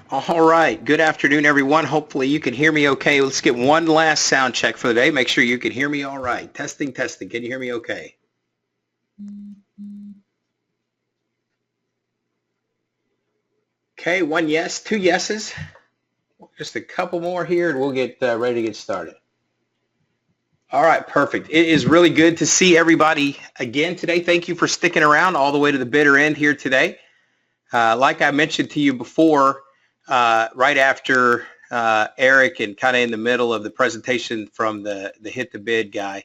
All right. Good afternoon, everyone. Hopefully you can hear me okay. Let's get one last sound check for the day. Make sure you can hear me all right. Testing, testing. Can you hear me okay? Okay, one yes, two yeses. Just a couple more here and we'll get ready to get started. All right, perfect. It is really good to see everybody again today. Thank you for sticking around all the way to the bitter end here today. Like I mentioned to you before, right after Eric and kind of in the middle of the presentation from the Hit the Bid guy,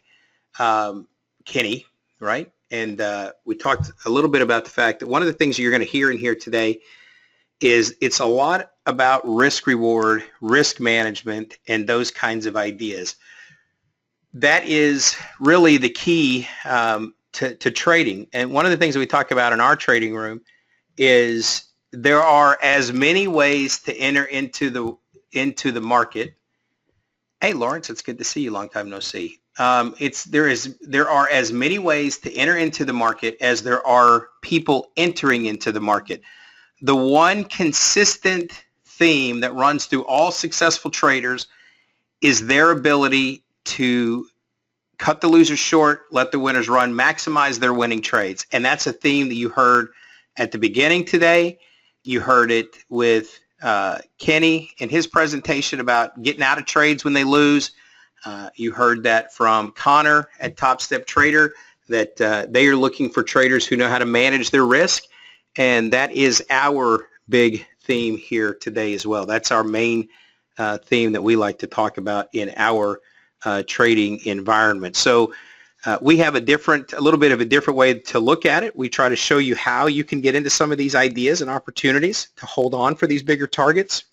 Kenny, right? And we talked a little bit about the fact that one of the things you're going to hear in here today is it's a lot about risk reward, risk management, and those kinds of ideas. That is really the key to trading. And one of the things that we talk about in our trading room is there are as many ways to enter into the market. Hey, Lawrence, it's good to see you. Long time no see. There are as many ways to enter into the market as there are people entering into the market. The one consistent theme that runs through all successful traders is their ability to cut the losers short, let the winners run, maximize their winning trades. And that's a theme that you heard at the beginning today. You heard it with Kenny in his presentation about getting out of trades when they lose. You heard that from Connor at Top Step Trader, that they are looking for traders who know how to manage their risk. And that is our big theme here today as well. That's our main theme that we like to talk about in our trading environment. So we have a little bit of a different way to look at it. We try to show you how you can get into some of these ideas and opportunities to hold on for these bigger targets.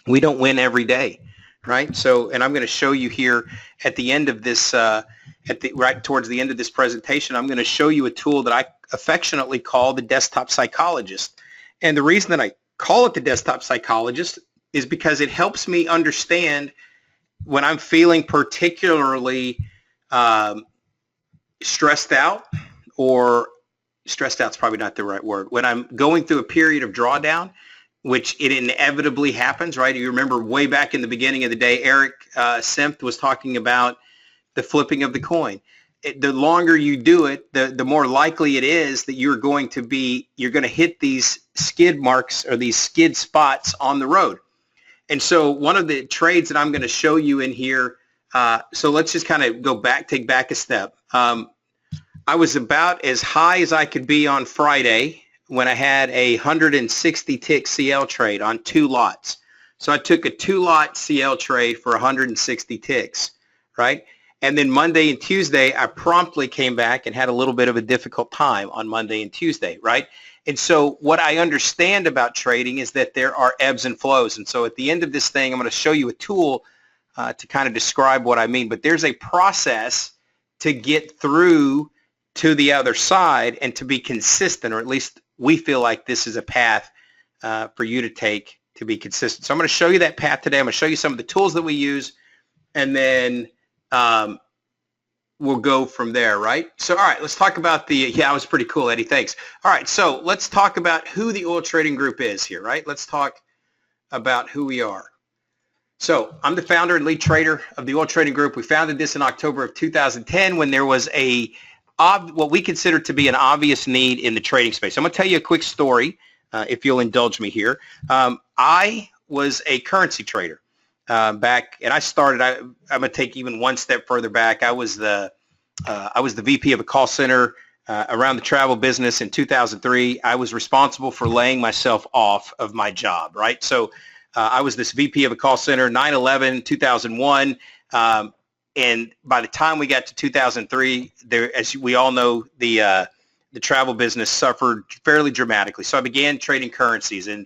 We don't win every day, right? So, and I'm going to show you here at the end of this, right towards the end of this presentation, I'm going to show you a tool that I affectionately call the desktop psychologist. And the reason that I call it the desktop psychologist is because it helps me understand when I'm feeling particularly stressed out, or stressed out is probably not the right word, when I'm going through a period of drawdown, which it inevitably happens, right? You remember way back in the beginning of the day, Eric Sempt was talking about the flipping of the coin. The longer you do it, the more likely it is that you're going to hit these skid marks or these skid spots on the road. And so one of the trades that I'm going to show you in here, so let's just kind of take back a step. I was about as high as I could be on Friday when I had a 160 tick CL trade on 2 lots. So I took a 2-lot CL trade for 160 ticks, right? And then Monday and Tuesday, I promptly came back and had a little bit of a difficult time on Monday and Tuesday, right? And so what I understand about trading is that there are ebbs and flows. And so at the end of this thing, I'm going to show you a tool to kind of describe what I mean. But there's a process to get through to the other side and to be consistent, or at least we feel like this is a path for you to take to be consistent. So I'm going to show you that path today. I'm going to show you some of the tools that we use, and then we'll go from there, right? So, all right, let's talk about yeah, that was pretty cool, Eddie. Thanks. All right, so let's talk about who the Oil Trading Group is here, right? Let's talk about who we are. So I'm the founder and lead trader of the Oil Trading Group. We founded this in October of 2010 when there was what we consider to be an obvious need in the trading space. I'm going to tell you a quick story, if you'll indulge me here. I was a currency trader back, and I started. I'm going to take even one step further back. I was the VP of a call center around the travel business in 2003. I was responsible for laying myself off of my job, right? So I was this VP of a call center, 9/11, 2001. And by the time we got to 2003, as we all know, the travel business suffered fairly dramatically. So I began trading currencies, and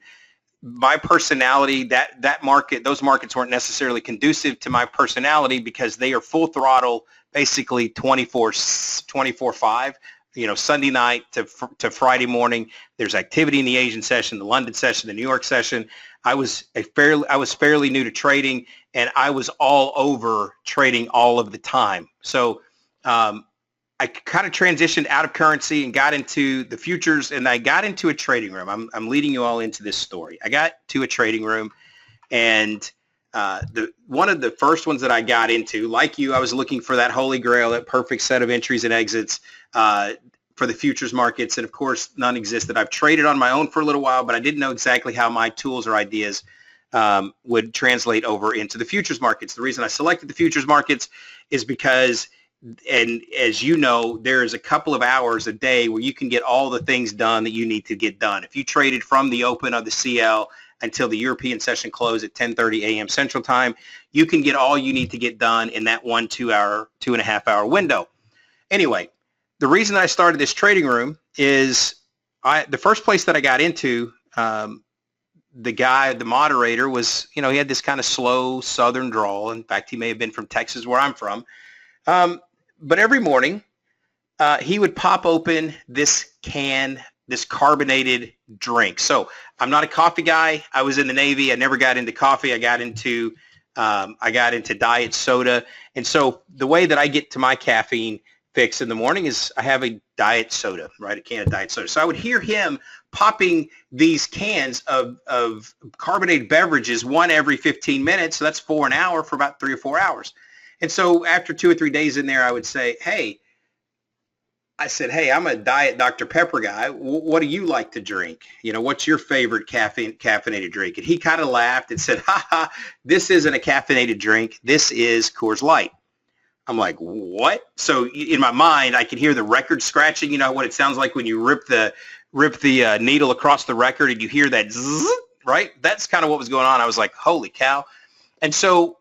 my personality, those markets weren't necessarily conducive to my personality because they are full throttle, basically 24/5. Sunday night to Friday morning. There's activity in the Asian session, the London session, the New York session. I was fairly new to trading, and I was all over trading all of the time. So I kind of transitioned out of currency and got into the futures, and I got into a trading room. I'm leading you all into this story. I got to a trading room, and one of the first ones that I got into, like you, I was looking for that holy grail, that perfect set of entries and exits for the futures markets, and of course, none existed. I've traded on my own for a little while, but I didn't know exactly how my tools or ideas would translate over into the futures markets. The reason I selected the futures markets is because, and as you know, there is a couple of hours a day where you can get all the things done that you need to get done. If you traded from the open of the CL until the European session close at 10:30 a.m. Central Time, you can get all you need to get done in that 2.5 hour window. Anyway, the reason I started this trading room is the first place that I got into, the moderator was, he had this kind of slow Southern drawl. In fact, he may have been from Texas, where I'm from. But every morning, he would pop open this carbonated drink. So I'm not a coffee guy. I was in the Navy. I never got into coffee. I got into diet soda. And so the way that I get to my caffeine fix in the morning is I have a diet soda, right? A can of diet soda. So I would hear him popping these cans of carbonated beverages, one every 15 minutes. So that's 4 an hour for about 3 or 4 hours. And so after 2 or 3 days in there, I would say, hey, I'm a diet Dr. Pepper guy. What do you like to drink? What's your favorite caffeinated drink? And he kind of laughed and said, this isn't a caffeinated drink. This is Coors Light. I'm like, what? So in my mind, I could hear the record scratching. You know what it sounds like when you rip the needle across the record and you hear that zzz, right? That's kind of what was going on. I was like, holy cow. And so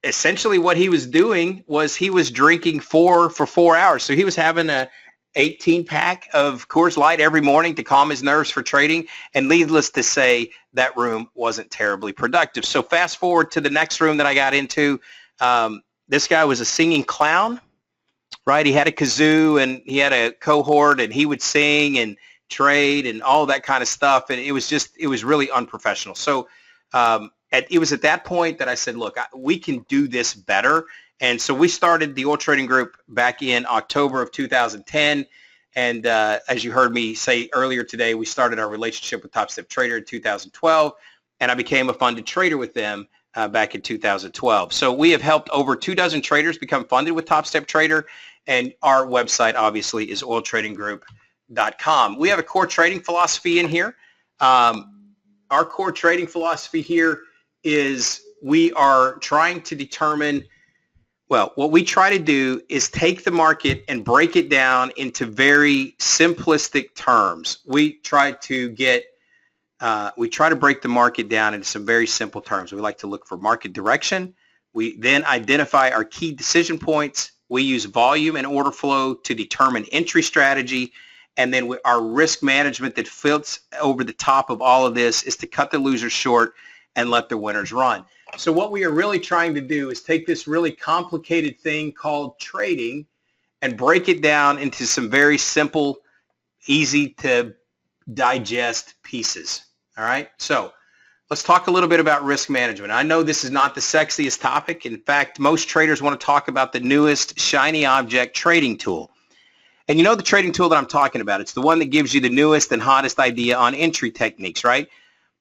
essentially what he was doing was he was drinking for 4 hours. So he was having a 18-pack of Coors Light every morning to calm his nerves for trading. And needless to say, that room wasn't terribly productive. So fast forward to the next room that I got into. This guy was a singing clown, right? He had a kazoo and he had a cohort and he would sing and trade and all that kind of stuff. And it was really unprofessional. So it was at that point that I said, look, we can do this better. And so we started the Oil Trading Group back in October of 2010. And as you heard me say earlier today, we started our relationship with Top Step Trader in 2012. And I became a funded trader with them back in 2012. So we have helped over 24 traders become funded with Top Step Trader, and our website obviously is oiltradinggroup.com. We have a core trading philosophy in here. Our core trading philosophy here is we are trying to determine, well, what we try to do is take the market and break it down into very simplistic terms. We try to break the market down into some very simple terms. We like to look for market direction. We then identify our key decision points. We use volume and order flow to determine entry strategy. And then our risk management that fits over the top of all of this is to cut the losers short and let the winners run. So what we are really trying to do is take this really complicated thing called trading and break it down into some very simple, easy to digest pieces. All right, so let's talk a little bit about risk management. I know this is not the sexiest topic. In fact, most traders want to talk about the newest shiny object trading tool. And you know the trading tool that I'm talking about. It's the one that gives you the newest and hottest idea on entry techniques, right?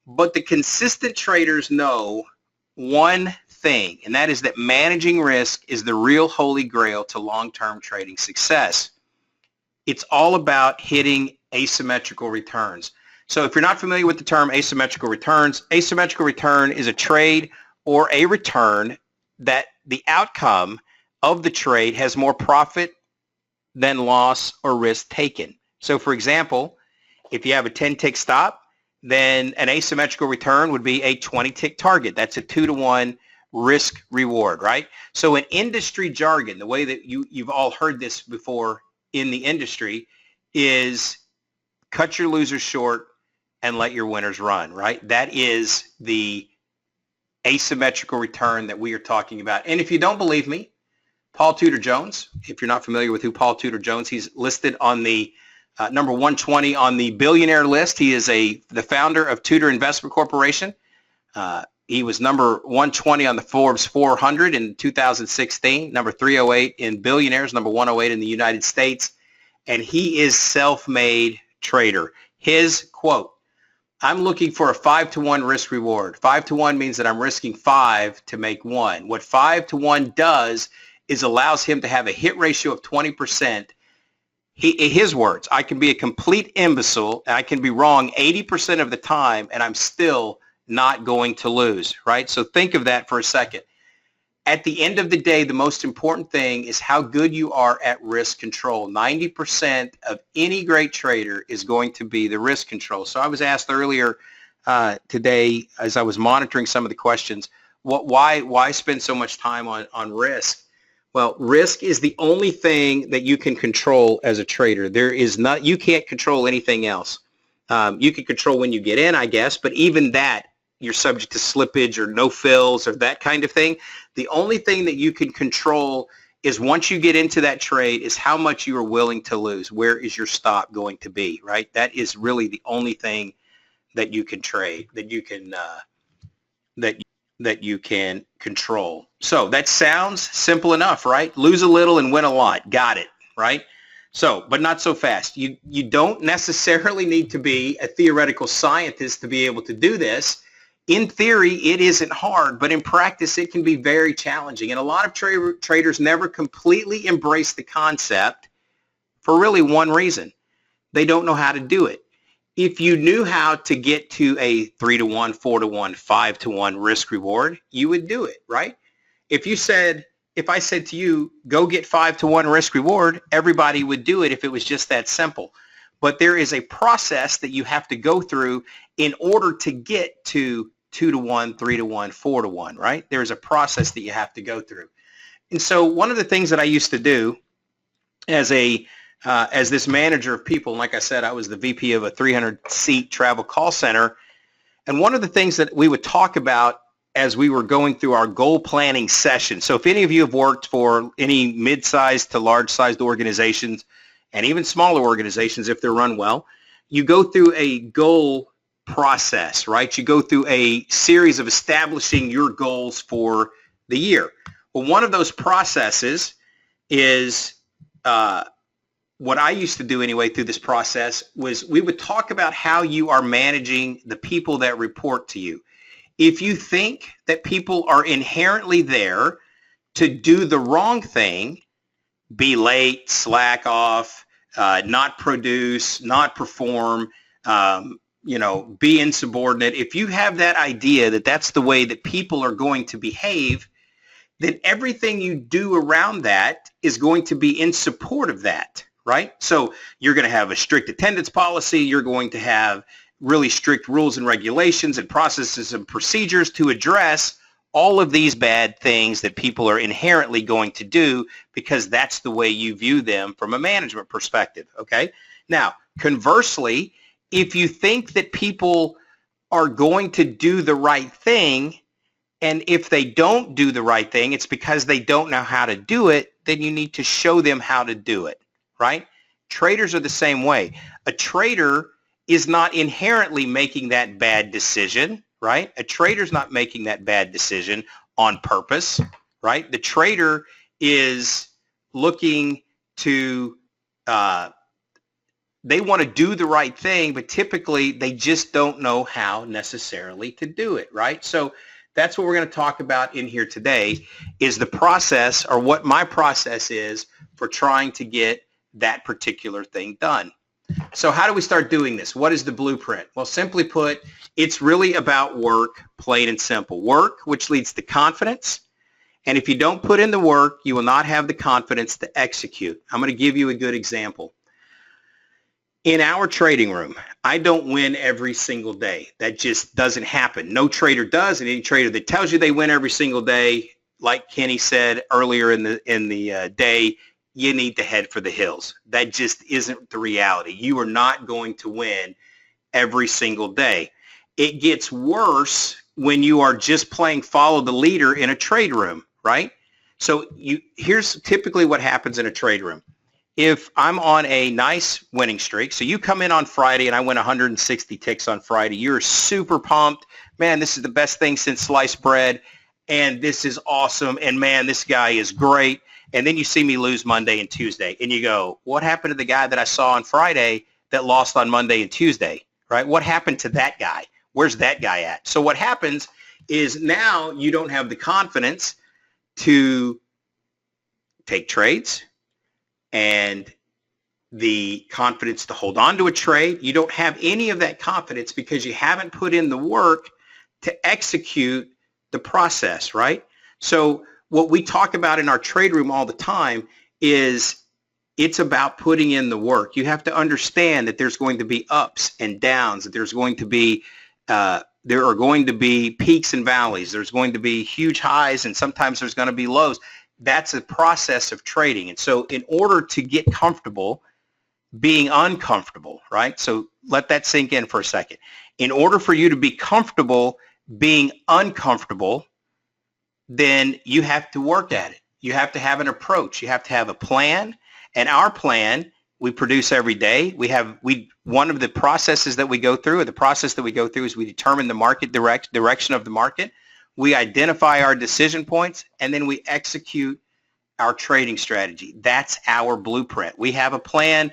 But the consistent traders know one thing, and that is that managing risk is the real holy grail to long-term trading success. It's all about hitting asymmetrical returns. So if you're not familiar with the term asymmetrical returns is a trade or a return that the outcome of the trade has more profit than loss or risk taken. So for example, if you have a 10-tick stop, then an asymmetrical return would be a 20-tick target. That's a 2-to-1 risk reward, right? So in industry jargon, the way that you've all heard this before in the industry is cut your losers short and let your winners run, right? That is the asymmetrical return that we are talking about. And if you don't believe me, Paul Tudor Jones, if you're not familiar with who Paul Tudor Jones, he's listed on the number 120 on the billionaire list. He is the founder of Tudor Investment Corporation. He was number 120 on the Forbes 400 in 2016, number 308 in billionaires, number 108 in the United States, and he is self-made trader. His quote, I'm looking for a 5-to-1 risk reward. 5-to-1 means that I'm risking 5 to make 1. What 5-to-1 does is allows him to have a hit ratio of 20%. His words, I can be a complete imbecile and I can be wrong 80% of the time and I'm still not going to lose, right? So think of that for a second. At the end of the day, the most important thing is how good you are at risk control. 90% of any great trader is going to be the risk control. So I was asked earlier today as I was monitoring some of the questions, why spend so much time on risk? Well, risk is the only thing that you can control as a trader. You can't control anything else. You can control when you get in, I guess, but even that, you're subject to slippage or no fills or that kind of thing. The only thing that you can control is once you get into that trade is how much you are willing to lose. Where is your stop going to be, right? That is really the only thing that you can trade, that you can that you can control. So that sounds simple enough, right? Lose a little and win a lot. Got it, right? So, but not so fast. You don't necessarily need to be a theoretical scientist to be able to do this. In theory, it isn't hard, but in practice, it can be very challenging. And a lot of traders never completely embrace the concept for really one reason. They don't know how to do it. If you knew how to get to a 3-to-1, 4-to-1, 5-to-1 risk reward, you would do it, right? If I said to you, go get 5-to-1 risk reward, everybody would do it if it was just that simple. But there is a process that you have to go through in order to get to 2-to-1, 3-to-1, 4-to-1, right? There's a process that you have to go through. And so one of the things that I used to do as this manager of people, and like I said, I was the VP of a 300-seat travel call center, and one of the things that we would talk about as we were going through our goal planning session. So if any of you have worked for any mid-sized to large-sized organizations, and even smaller organizations if they're run well, you go through a goal process, right? You go through a series of establishing your goals for the year. Well, one of those processes is what I used to do anyway through this process was we would talk about how you are managing the people that report to you. If you think that people are inherently there to do the wrong thing, be late, slack off, not produce, not perform, be insubordinate. If you have that idea that that's the way that people are going to behave, then everything you do around that is going to be in support of that, right? So you're going to have a strict attendance policy. You're going to have really strict rules and regulations and processes and procedures to address all of these bad things that people are inherently going to do because that's the way you view them from a management perspective, okay? Now, conversely, if you think that people are going to do the right thing, and if they don't do the right thing, it's because they don't know how to do it, then you need to show them how to do it, right? Traders are the same way. A trader is not inherently making that bad decision, right? A trader's not making that bad decision on purpose, right? The trader is looking to, they want to do the right thing, but typically they just don't know how necessarily to do it, right? So that's what we're going to talk about in here today is the process or what my process is for trying to get that particular thing done. So how do we start doing this? What is the blueprint? Well, simply put, it's really about work, plain and simple. Work, which leads to confidence. And if you don't put in the work, you will not have the confidence to execute. I'm going to give you a good example. In our trading room, I don't win every single day. That just doesn't happen. No trader does, and any trader that tells you they win every single day, like Kenny said earlier in the day, you need to head for the hills. That just isn't the reality. You are not going to win every single day. It gets worse when you are just playing follow the leader in a trade room, right? So here's typically what happens in a trade room. if I'm on a nice winning streak, so you come in on Friday and I win 160 ticks on Friday, you're super pumped. Man, this is the best thing since sliced bread, and this is awesome, and man, this guy is great. And then you see me lose Monday and Tuesday, and you go, what happened to the guy that I saw on Friday that lost on Monday and Tuesday, right? What happened to that guy? Where's that guy at? So what happens is now you don't have the confidence to take trades and the confidence to hold on to a trade. You don't have any of that confidence because you haven't put in the work to execute the process, right? So what we talk about in our trade room all the time is it's about putting in the work. You have to understand that there's going to be ups and downs, that there's going to be there are going to be peaks and valleys. There's going to be huge highs, and sometimes there's going to be lows. That's a process of trading. And so in order to get comfortable being uncomfortable, right? So let that sink in for a second. In order for you to be comfortable being uncomfortable, then you have to work at it. You have to have an approach. You have to have a plan. And our plan, we produce every day. One of the processes that we go through, or the process that we go through, is we determine the market direction of the market. We identify our decision points, and then we execute our trading strategy. That's our blueprint. We have a plan.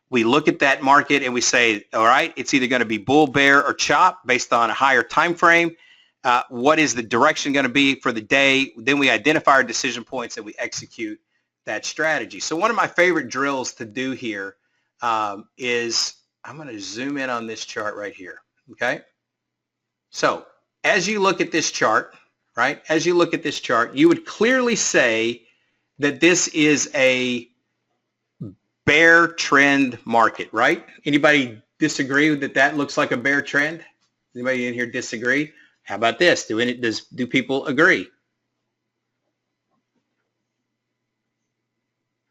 We look at that market and we say, all right, it's either going to be bull, bear, or chop based on a higher time frame. What is the direction going to be for the day? Then we identify our decision points and we execute that strategy. So one of my favorite drills to do here is, I'm going to zoom in on this chart right here, okay? So as you look at this chart, right, as you look at this chart, you would clearly say that this is a bear trend market, right? Anybody disagree that that looks like a bear trend? Anybody in here disagree? How about this? Do people agree?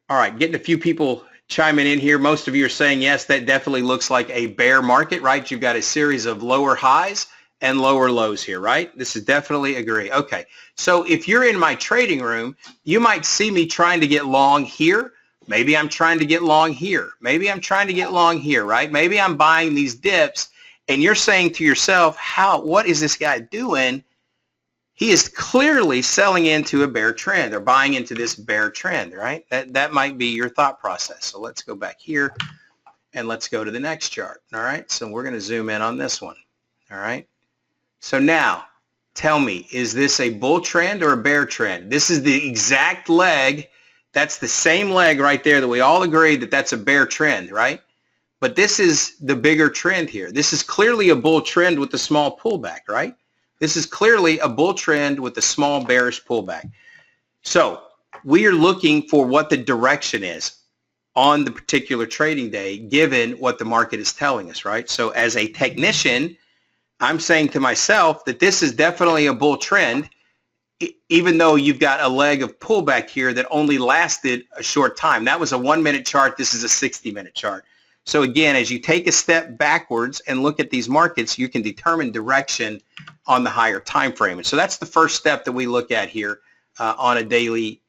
All right, getting a few people chiming in here. Most of you are saying, yes, that definitely looks like a bear market, right? You've got a series of lower highs and lower lows here, right? This is definitely agree. Okay, so if you're in my trading room, you might see me trying to get long here. Maybe I'm trying to get long here. Maybe I'm trying to get long here, right? Maybe I'm buying these dips, and you're saying to yourself, what is this guy doing? He is clearly selling into a bear trend or buying into this bear trend, right? That might be your thought process. So let's go back here and let's go to the next chart, all right? So we're going to zoom in on this one, all right? So now, tell me, is this a bull trend or a bear trend? This is the exact leg. That's the same leg right there that we all agree that that's a bear trend, right? But this is the bigger trend here. This is clearly a bull trend with a small pullback, right? This is clearly a bull trend with a small bearish pullback. So we are looking for what the direction is on the particular trading day, given what the market is telling us, right? So as a technician, I'm saying to myself that this is definitely a bull trend, even though you've got a leg of pullback here that only lasted a short time. That was a 1-minute chart. This is a 60-minute chart. So again, as you take a step backwards and look at these markets, you can determine direction on the higher time frame. And so that's the first step that we look at here on a daily,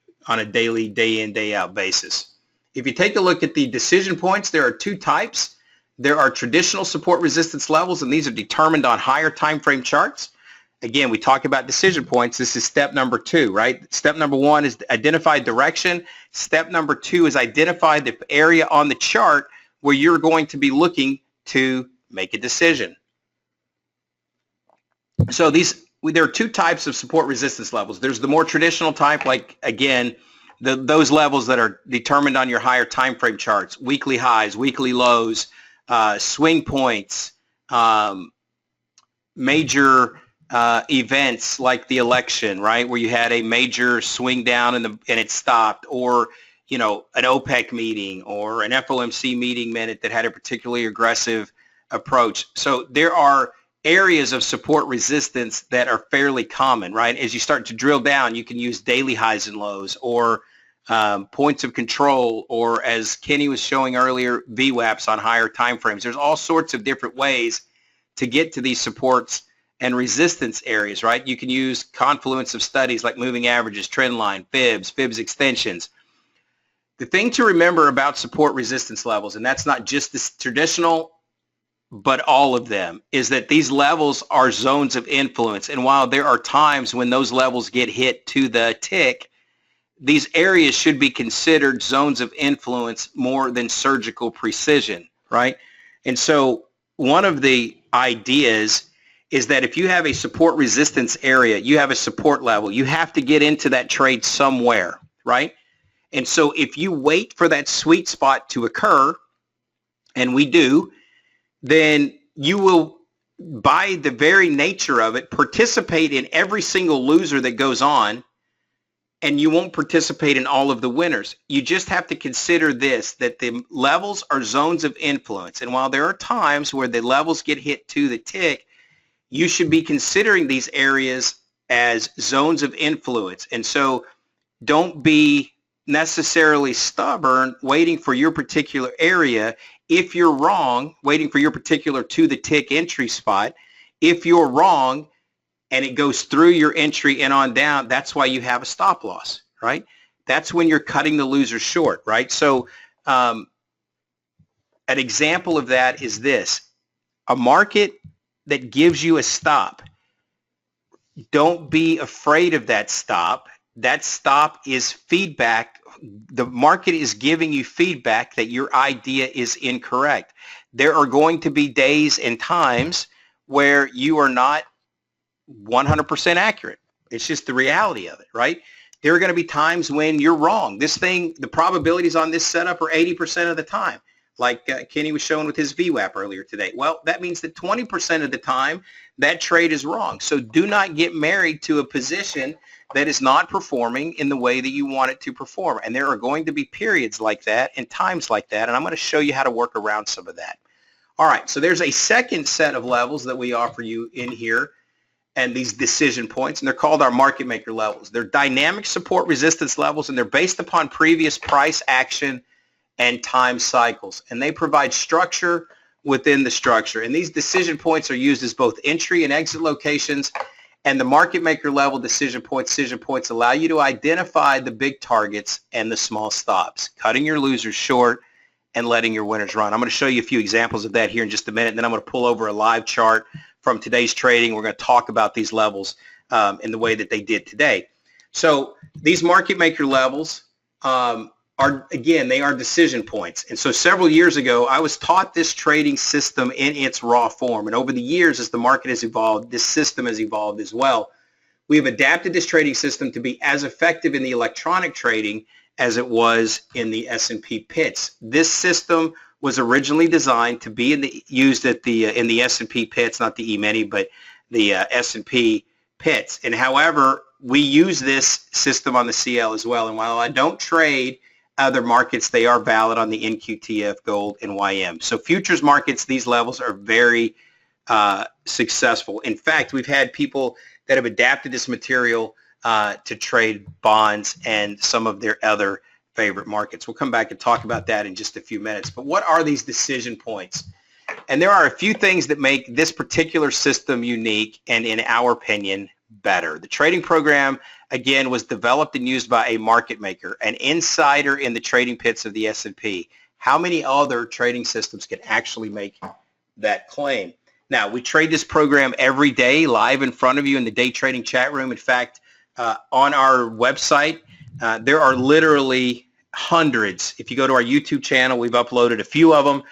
day in, day out basis. If you take a look at the decision points, there are two types. There are traditional support resistance levels, and these are determined on higher time frame charts. Again, we talk about decision points. This is step number 2, right? Step number 1 is identify direction. Step number 2 is identify the area on the chart where you're going to be looking to make a decision. So there are two types of support resistance levels. There's the more traditional type, like, again, those levels that are determined on your higher time frame charts, weekly highs, weekly lows, swing points, major events like the election, right, where you had a major swing down and it stopped, or an OPEC meeting or an FOMC meeting minute that had a particularly aggressive approach. So there are areas of support resistance that are fairly common, right? As you start to drill down, you can use daily highs and lows, or points of control, or as Kenny was showing earlier, VWAPs on higher time frames. There's all sorts of different ways to get to these supports and resistance areas, right? You can use confluence of studies like moving averages, trend line, fibs extensions. The thing to remember about support resistance levels, and that's not just this traditional, but all of them, is that these levels are zones of influence. And while there are times when those levels get hit to the tick, these areas should be considered zones of influence more than surgical precision, right? And so one of the ideas is that if you have a support resistance area, you have a support level, you have to get into that trade somewhere, right? And so if you wait for that sweet spot to occur, and we do, then you will, by the very nature of it, participate in every single loser that goes on, and you won't participate in all of the winners. You just have to consider this, that the levels are zones of influence. And while there are times where the levels get hit to the tick, you should be considering these areas as zones of influence. And so don't be necessarily stubborn waiting for your particular area. If you're wrong, waiting for your particular to the tick entry spot, if you're wrong and it goes through your entry and on down, that's why you have a stop loss, right? That's when you're cutting the loser short, right? So an example of that is this: a market that gives you a stop. Don't be afraid of that stop. That stop is feedback. The market is giving you feedback that your idea is incorrect. There are going to be days and times where you are not 100% accurate. It's just the reality of it, right? There are going to be times when you're wrong. This thing, the probabilities on this setup are 80% of the time, like Kenny was showing with his VWAP earlier today. Well, that means that 20% of the time that trade is wrong. So do not get married to a position that is not performing in the way that you want it to perform. And there are going to be periods like that and times like that, and I'm going to show you how to work around some of that. All right, so there's a second set of levels that we offer you in here, and these decision points, and they're called our market maker levels. They're dynamic support resistance levels, and they're based upon previous price action and time cycles, and they provide structure within the structure. And these decision points are used as both entry and exit locations, and the market maker level decision points allow you to identify the big targets and the small stops, cutting your losers short and letting your winners run. I'm going to show you a few examples of that here in just a minute, and then I'm going to pull over a live chart from today's trading. We're going to talk about these levels in the way that they did today. So these market maker levels are, again, they are decision points. And so several years ago, I was taught this trading system in its raw form. And over the years, as the market has evolved, this system has evolved as well. We have adapted this trading system to be as effective in the electronic trading as it was in the S&P pits. This system was originally designed to be used at in the S&P pits, not the E-mini, but the S&P pits. And however, we use this system on the CL as well. And while I don't trade other markets, they are valid on the NQTF, gold, and YM. So futures markets, these levels are very successful. In fact, we've had people that have adapted this material to trade bonds and some of their other favorite markets. We'll come back and talk about that in just a few minutes. But what are these decision points? And there are a few things that make this particular system unique and, in our opinion, better. The trading program, again, was developed and used by a market maker, an insider in the trading pits of the S&P. How many other trading systems can actually make that claim? Now, we trade this program every day live in front of you in the day trading chat room. In fact, on our website, there are literally hundreds. If you go to our YouTube channel, we've uploaded a few of them,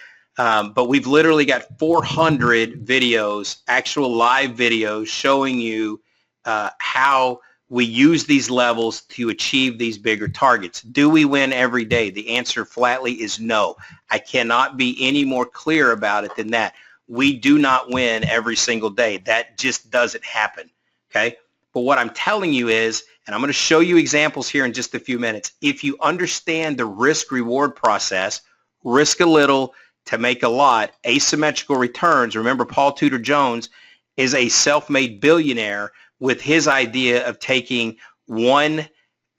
but we've literally got 400 videos, actual live videos showing you how we use these levels to achieve these bigger targets. Do we win every day? The answer flatly is no. I cannot be any more clear about it than that. We do not win every single day. That just doesn't happen, okay? But what I'm telling you is, and I'm going to show you examples here in just a few minutes, if you understand the risk-reward process, risk a little to make a lot, asymmetrical returns. Remember, Paul Tudor Jones is a self-made billionaire with his idea of taking 1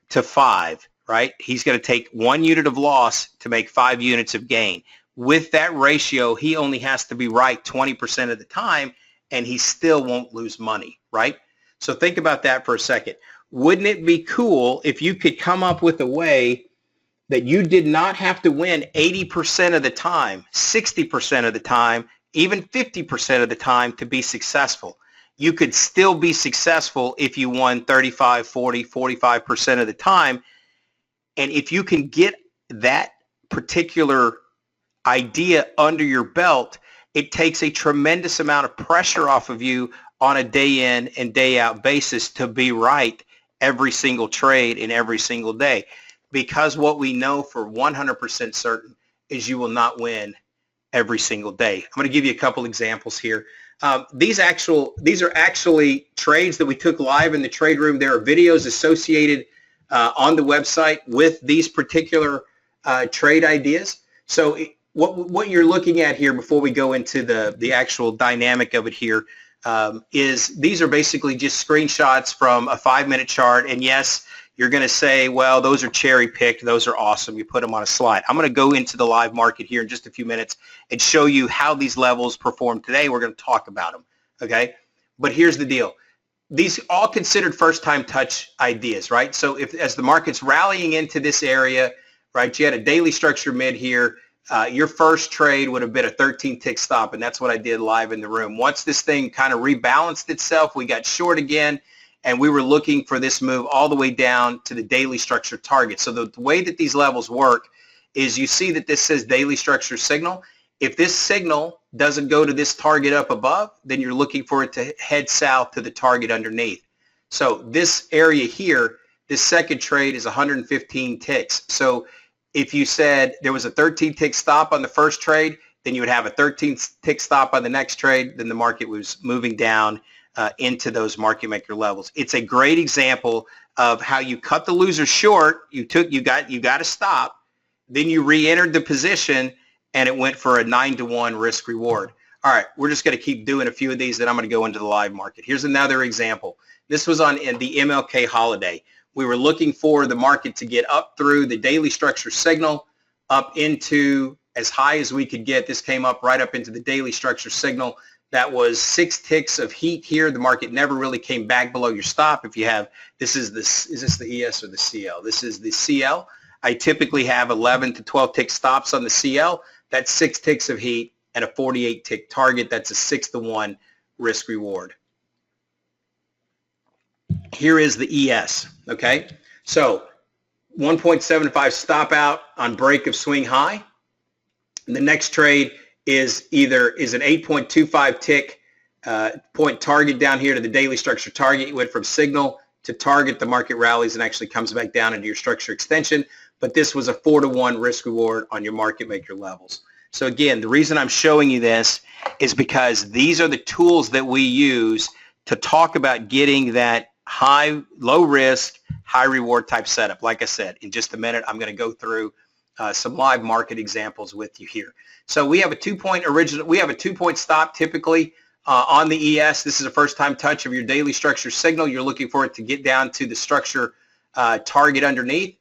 to 5, right? He's going to take 1 unit of loss to make 5 units of gain. With that ratio, he only has to be right 20% of the time, and he still won't lose money, right? So think about that for a second. Wouldn't it be cool if you could come up with a way that you did not have to win 80% of the time, 60% of the time, even 50% of the time to be successful. You could still be successful if you won 35, 40, 45% of the time. And if you can get that particular idea under your belt, it takes a tremendous amount of pressure off of you on a day in and day out basis to be right every single trade in every single day. Because what we know for 100% certain is you will not win every single day. I'm going to give you a couple examples here. These are actually trades that we took live in the trade room. There are videos associated on the website with these particular trade ideas. So what you're looking at here before we go into the actual dynamic of it here is these are basically just screenshots from a 5-minute chart. And yes, you're going to say, well, those are cherry picked. Those are awesome. You put them on a slide. I'm going to go into the live market here in just a few minutes and show you how these levels perform today. We're going to talk about them. Okay. But here's the deal. These all considered first time touch ideas, right? So as the market's rallying into this area, right, you had a daily structure mid here. Your first trade would have been a 13 tick stop, and that's what I did live in the room. Once this thing kind of rebalanced itself, we got short again, and we were looking for this move all the way down to the daily structure target. So the way that these levels work is you see that this says daily structure signal. If this signal doesn't go to this target up above, then you're looking for it to head south to the target underneath. So this area here, this second trade is 115 ticks. So if you said there was a 13 tick stop on the first trade, then you would have a 13 tick stop on the next trade. Then the market was moving down into those market maker levels. It's a great example of how you cut the loser short. You got a stop, then you re-entered the position, and it went for a 9-to-1 risk reward. All right, we're just going to keep doing a few of these, then I'm going to go into the live market. Here's another example. This was on the MLK holiday. We were looking for the market to get up through the daily structure signal, up into as high as we could get. This came up right up into the daily structure signal. That was 6 ticks of heat here. The market never really came back below your stop. If you have, is this the ES or the CL? This is the CL. I typically have 11 to 12 tick stops on the CL. That's 6 ticks of heat and a 48 tick target. That's a 6-to-1 risk reward. Here is the ES, okay? So 1.75 stop out on break of swing high. And the next trade is an 8.25 tick point target down here to the daily structure target. You went from signal to target. The market rallies and actually comes back down into your structure extension. But this was a 4-to-1 risk reward on your market maker levels. So again, the reason I'm showing you this is because these are the tools that we use to talk about getting that low risk, high reward type setup. Like I said, in just a minute, I'm going to go through some live market examples with you here. So we have a 2-point stop typically on the ES. This is a first time touch of your daily structure signal. You're looking for it to get down to the structure target underneath.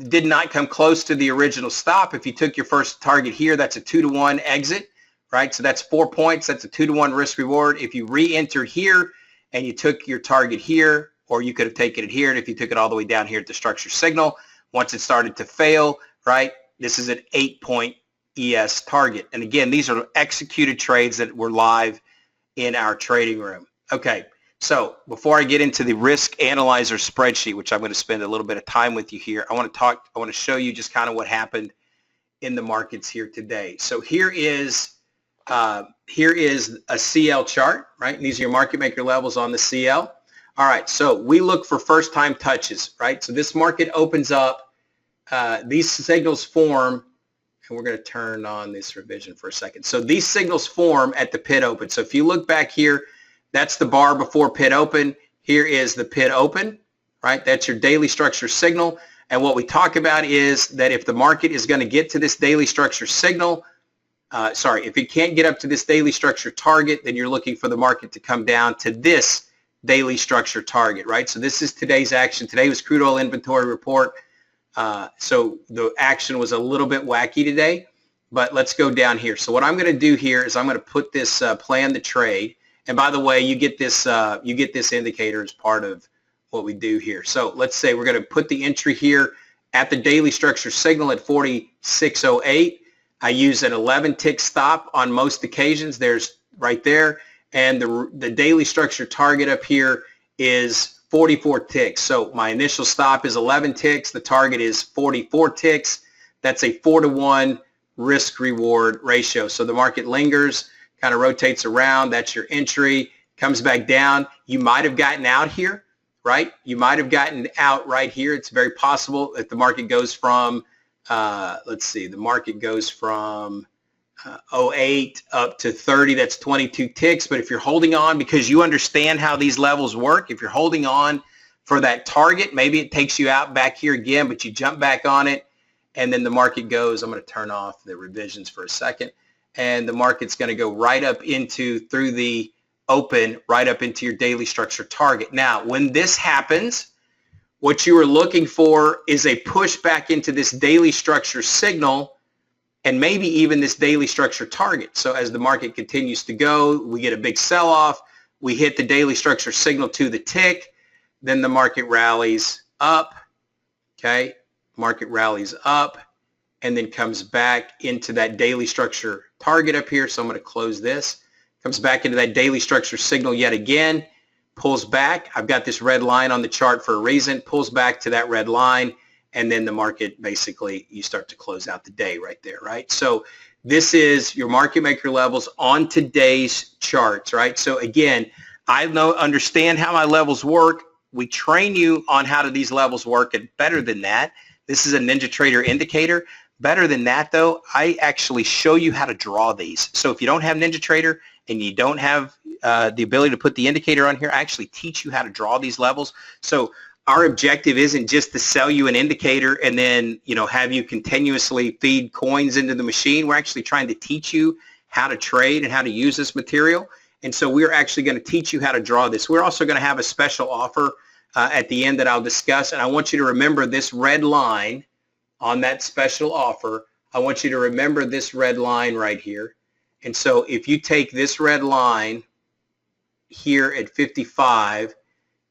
Did not come close to the original stop. If you took your first target here, that's a 2-to-1 exit, right? So that's 4 points. That's a 2-to-1 risk reward. If you re-enter here and you took your target here, or you could have taken it here, and if you took it all the way down here at the structure signal, once it started to fail, right, this is an 8-point ES target. And again, these are executed trades that were live in our trading room. Okay, so before I get into the risk analyzer spreadsheet, which I'm going to spend a little bit of time with you here, I want to show you just kind of what happened in the markets here today. So here is a CL chart, right? And these are your market maker levels on the CL. All right, so we look for first time touches, right? So this market opens up, these signals form, and we're going to turn on this revision for a second. So these signals form at the pit open. So if you look back here, that's the bar before pit open. Here is the pit open, right? That's your daily structure signal. And what we talk about is that if the market is going to get to this daily structure signal, if it can't get up to this daily structure target, then you're looking for the market to come down to this daily structure target, right? So this is today's action. Today was crude oil inventory report. So the action was a little bit wacky today, but let's go down here. So what I'm going to do here is I'm going to put this plan the trade. And by the way, you get this indicator as part of what we do here. So let's say we're going to put the entry here at the daily structure signal at 46.08. I use an 11 tick stop on most occasions. There's right there. And the daily structure target up here is 44 ticks. So my initial stop is 11 ticks. The target is 44 ticks. That's a 4-to-1 risk reward ratio. So the market lingers, kind of rotates around. That's your entry, comes back down. You might have gotten out here, right? You might have gotten out right here. It's very possible that the market goes from, let's see, the market goes from 08 up to 30. That's 22 ticks. But if you're holding on because you understand how these levels work, if you're holding on for that target, maybe it takes you out back here again, but you jump back on it, and then the market goes, I'm going to turn off the revisions for a second, and the market's going to go right up into, through the open, right up into your daily structure target. Now, when this happens, what you are looking for is a push back into this daily structure signal and maybe even this daily structure target. So as the market continues to go, we get a big sell-off, we hit the daily structure signal to the tick, then the market rallies up, okay? Market rallies up and then comes back into that daily structure target up here. So I'm going to close this. Comes back into that daily structure signal yet again, pulls back. I've got this red line on the chart for a reason, pulls back to that red line, and then the market basically, you start to close out the day right there, right? So this is your market maker levels on today's charts, right? So again, I understand how my levels work. We train you on how do these levels work, and better than that, this is a NinjaTrader indicator. Better than that, though, I actually show you how to draw these. So if you don't have NinjaTrader and you don't have the ability to put the indicator on here, I actually teach you how to draw these levels. So our objective isn't just to sell you an indicator and then, you know, have you continuously feed coins into the machine. We're actually trying to teach you how to trade and how to use this material. And so we're actually going to teach you how to draw this. We're also going to have a special offer at the end that I'll discuss. And I want you to remember this red line on that special offer. I want you to remember this red line right here. And so if you take this red line here at 55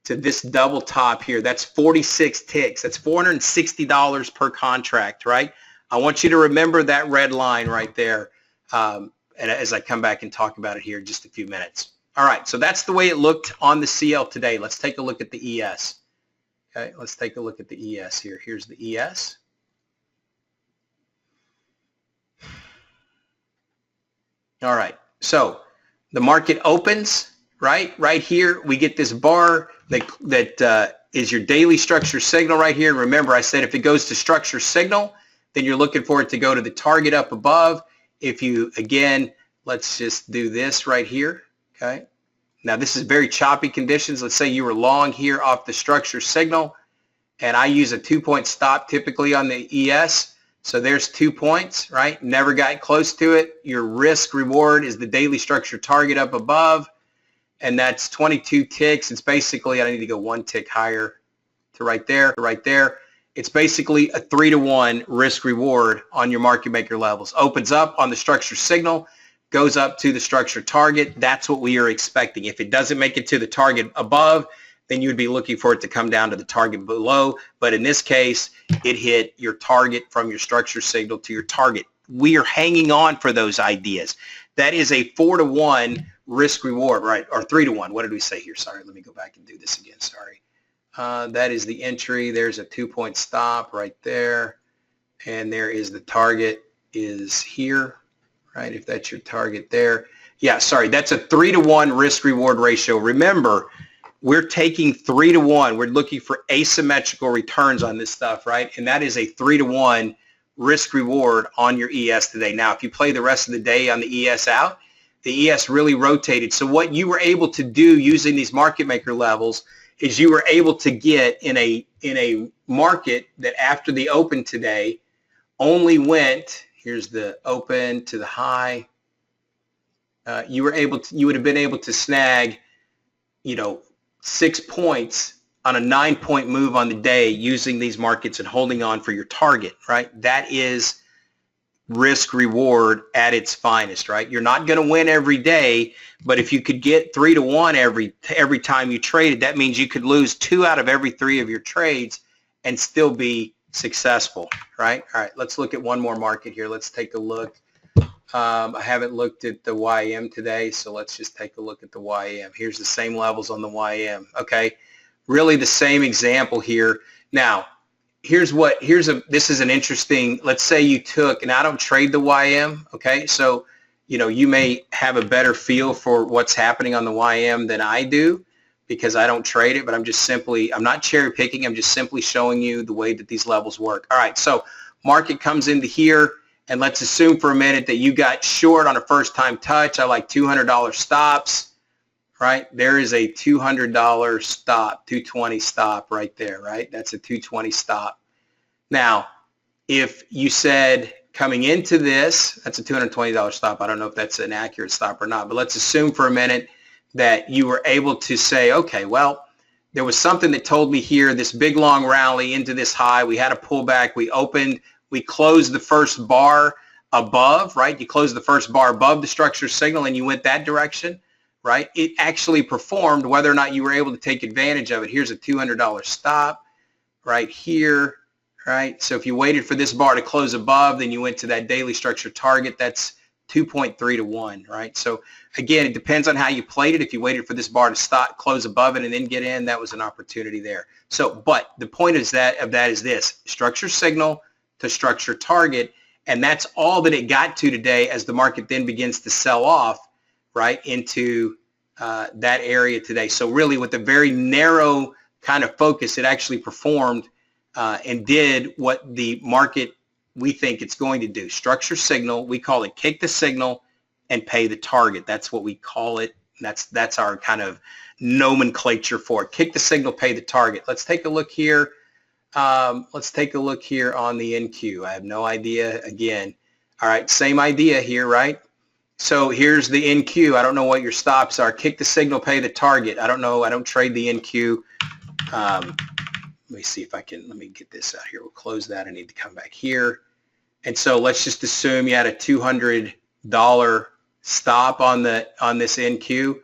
to this double top here, that's 46 ticks. That's $460 per contract, right? I want you to remember that red line right there and as I come back and talk about it here in just a few minutes. All right, so that's the way it looked on the CL today. Let's take a look at the ES. Okay, let's take a look at the ES here. Here's the ES. All right, so the market opens, right? Right here, we get this bar that is your daily structure signal right here. And remember, I said if it goes to structure signal, then you're looking for it to go to the target up above. If you, again, let's just do this right here, okay? Now, this is very choppy conditions. Let's say you were long here off the structure signal, and I use a 2-point stop typically on the ES. So there's 2 points, right? Never got close to it. Your risk reward is the daily structure target up above, and that's 22 ticks. It's basically, I need to go 1 tick higher to right there, It's basically a 3-to-1 risk reward on your market maker levels. Opens up on the structure signal, goes up to the structure target. That's what we are expecting. If it doesn't make it to the target above, then you'd be looking for it to come down to the target below. But in this case, it hit your target from your structure signal to your target. We are hanging on for those ideas. That is a 4-to-1 risk reward, right? Or 3-to-1. What did we say here? Sorry, let me go back and do this again. Sorry. That is the entry. There's a 2-point stop right there. And there is the target is here, right? If that's your target there. Yeah, sorry. That's a 3-to-1 risk reward ratio. Remember, we're taking 3-to-1. We're looking for asymmetrical returns on this stuff, right? And that is a 3-to-1 risk reward on your ES today. Now, if you play the rest of the day on the ES out, the ES really rotated. So what you were able to do using these market maker levels is you were able to get in a market that after the open today only went, here's the open to the high, you would have been able to snag, 6 points on a 9-point move on the day using these markets and holding on for your target, right? That is risk reward at its finest, right? You're not going to win every day, but if you could get 3-to-1 every time you traded, that means you could lose 2 out of every 3 of your trades and still be successful, right? All right, let's look at one more market here. Let's take a look. I haven't looked at the YM today, so let's just take a look at the YM. Here's the same levels on the YM. Okay, really the same example here. Now, this is an interesting, let's say you took, and I don't trade the YM, okay? So, you may have a better feel for what's happening on the YM than I do because I don't trade it, but I'm not cherry picking, I'm just simply showing you the way that these levels work. All right, so market comes into here, and let's assume for a minute that you got short on a first time touch. I like $200 stops, right? There is a $200 stop, 220 stop right there, right? That's a 220 stop. Now, if you said coming into this, that's a $220 stop. I don't know if that's an accurate stop or not, but let's assume for a minute that you were able to say, okay, well, there was something that told me here, this big long rally into this high. We had a pullback. We closed the first bar above, right? You closed the first bar above the structure signal and you went that direction, right? It actually performed whether or not you were able to take advantage of it. Here's a $200 stop right here, right? So if you waited for this bar to close above, then you went to that daily structure target. That's 2.3 to 1, right? So again, it depends on how you played it. If you waited for this bar to stop, close above it, and then get in, that was an opportunity there. So, but the point of that is this: structure signal to structure target, and that's all that it got to today as the market then begins to sell off, right, into that area today. So really with a very narrow kind of focus, it actually performed and did what the market we think it's going to do. Structure signal, we call it kick the signal and pay the target. That's what we call it. That's our kind of nomenclature for it. Kick the signal, pay the target. Let's take a look here. Let's take a look here on the NQ. I have no idea again. All right, same idea here, right? So here's the NQ. I don't know what your stops are. Kick the signal, pay the target. I don't know. I don't trade the NQ. Let me see if I can, let me get this out here. We'll close that. I need to come back here. And so let's just assume you had a $200 stop on this NQ,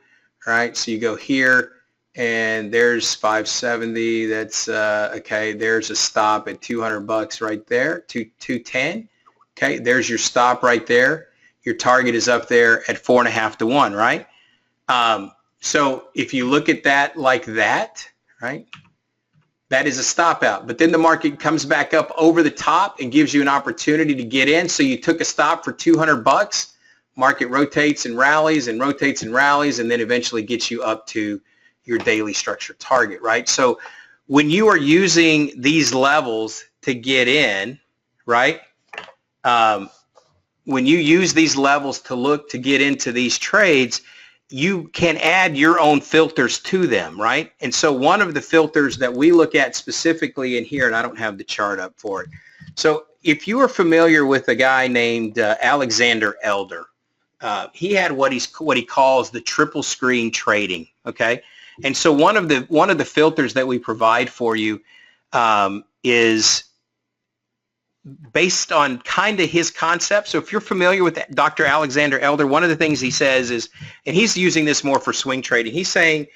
right? So you go here and there's 570. That's okay. There's a stop at $200 right there, 210. Okay, there's your stop right there. Your target is up there at 4.5 to 1, right? So if you look at that like that, right? That is a stop out. But then the market comes back up over the top and gives you an opportunity to get in. So you took a stop for $200. Market rotates and rallies and rotates and rallies, and then eventually gets you up to your daily structure target, right? So when you are using these levels to get in, right? When you use these levels to get into these trades, you can add your own filters to them, right? And so one of the filters that we look at specifically in here, and I don't have the chart up for it. So if you are familiar with a guy named Alexander Elder, he had what he calls the triple screen trading, okay? And so one of the filters that we provide for you is based on kind of his concept. So if you're familiar with Dr. Alexander Elder, one of the things he says is, and he's using this more for swing trading, he's saying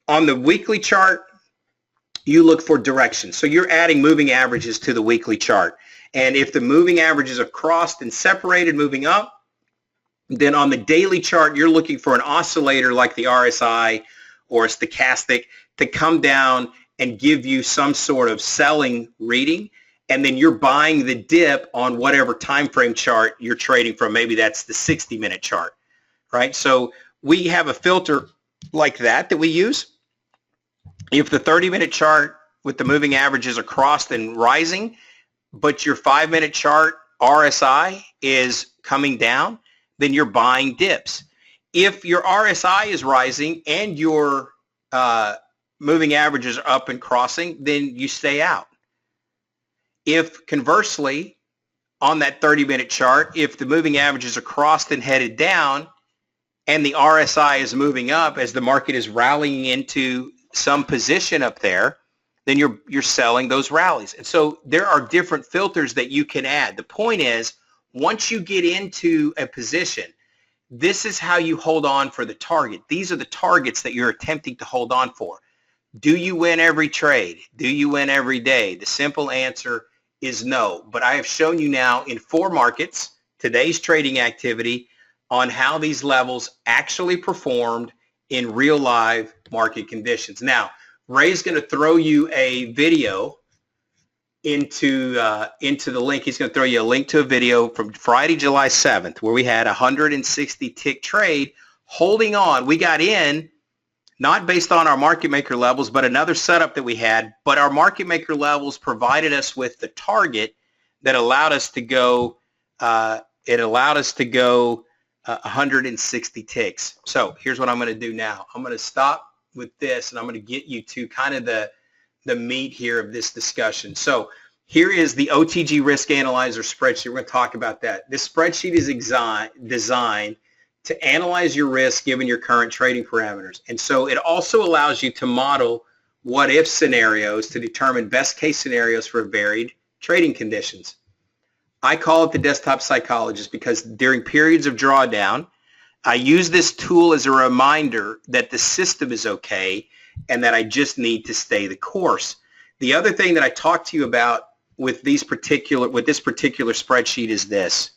on the weekly chart, you look for direction. So you're adding moving averages to the weekly chart. And if the moving averages have crossed and separated moving up, then on the daily chart, you're looking for an oscillator like the RSI or a stochastic to come down and give you some sort of selling reading. And then you're buying the dip on whatever time frame chart you're trading from. Maybe that's the 60-minute chart, right? So we have a filter like that we use. If the 30-minute chart with the moving averages are crossed and rising, but your 5-minute chart RSI is coming down, then you're buying dips. If your RSI is rising and your moving averages are up and crossing, then you stay out. If conversely, on that 30-minute chart, if the moving averages are crossed and headed down and the RSI is moving up as the market is rallying into some position up there, then you're selling those rallies. And so there are different filters that you can add. The point is, once you get into a position, this is how you hold on for the target. These are the targets that you're attempting to hold on for. Do you win every trade? Do you win every day? The simple answer is no. But I have shown you now in 4 markets, today's trading activity, on how these levels actually performed in real live market conditions. Now, Ray's going to throw you a video into the link. He's going to throw you a link to a video from Friday, July 7th, where we had a 160 tick trade holding on. We got in not based on our market maker levels, but another setup that we had. But our market maker levels provided us with the target that allowed us to go. It allowed us to go 160 ticks. So here's what I'm going to do now. I'm going to stop with this, and I'm going to get you to kind of the meat here of this discussion. So here is the OTG Risk Analyzer spreadsheet. We're going to talk about that. This spreadsheet is designed to analyze your risk given your current trading parameters. And so it also allows you to model what-if scenarios to determine best-case scenarios for varied trading conditions. I call it the desktop psychologist because during periods of drawdown, I use this tool as a reminder that the system is okay and that I just need to stay the course. The other thing that I talked to you about with this particular spreadsheet is this.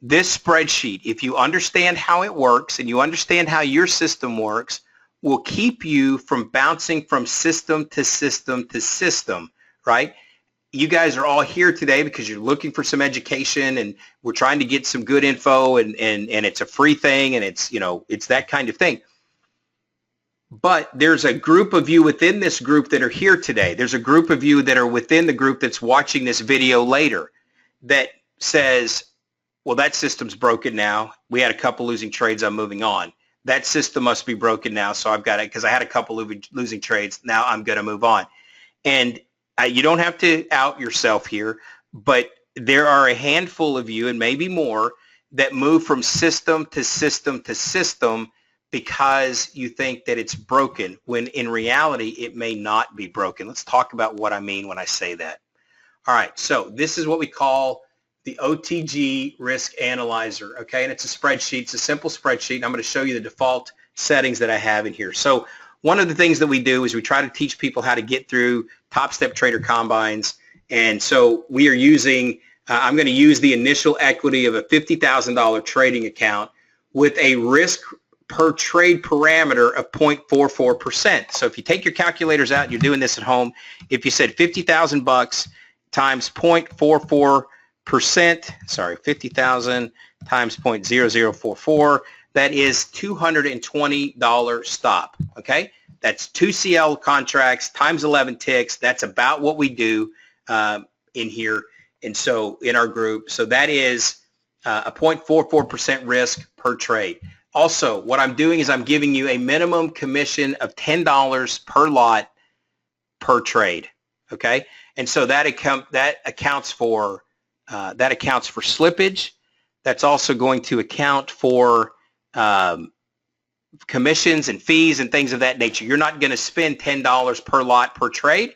This spreadsheet, if you understand how it works and you understand how your system works, will keep you from bouncing from system to system to system, right? You guys are all here today because you're looking for some education, and we're trying to get some good info, and it's a free thing, and it's, you know, it's that kind of thing. But there's a group of you within this group that are here today. There's a group of you that are within the group that's watching this video later that says, well, that system's broken now. We had a couple losing trades. I'm moving on. That system must be broken now, so I've got it because I had a couple of losing trades. Now I'm going to move on. And you don't have to out yourself here, but there are a handful of you, and maybe more, that move from system to system to system because you think that it's broken, when in reality it may not be broken. Let's talk about what I mean when I say that. All right, so this is what we call the OTG Risk Analyzer, okay? And it's a spreadsheet. It's a simple spreadsheet. And I'm going to show you the default settings that I have in here. So one of the things that we do is we try to teach people how to get through Top Step Trader Combines. And so we are using, I'm going to use the initial equity of a $50,000 trading account with a risk per trade parameter of 0.44%. So if you take your calculators out and you're doing this at home, if you said 50,000 bucks times 0.44%, 50,000 times 0.0044, that is $220 stop, okay? That's 2 CL contracts times 11 ticks. That's about what we do in here, and so in our group. So that is a 0.44% risk per trade. Also, what I'm doing is I'm giving you a minimum commission of $10 per lot per trade, okay? And so that accounts for slippage. That's also going to account for commissions and fees and things of that nature. You're not going to spend $10 per lot per trade,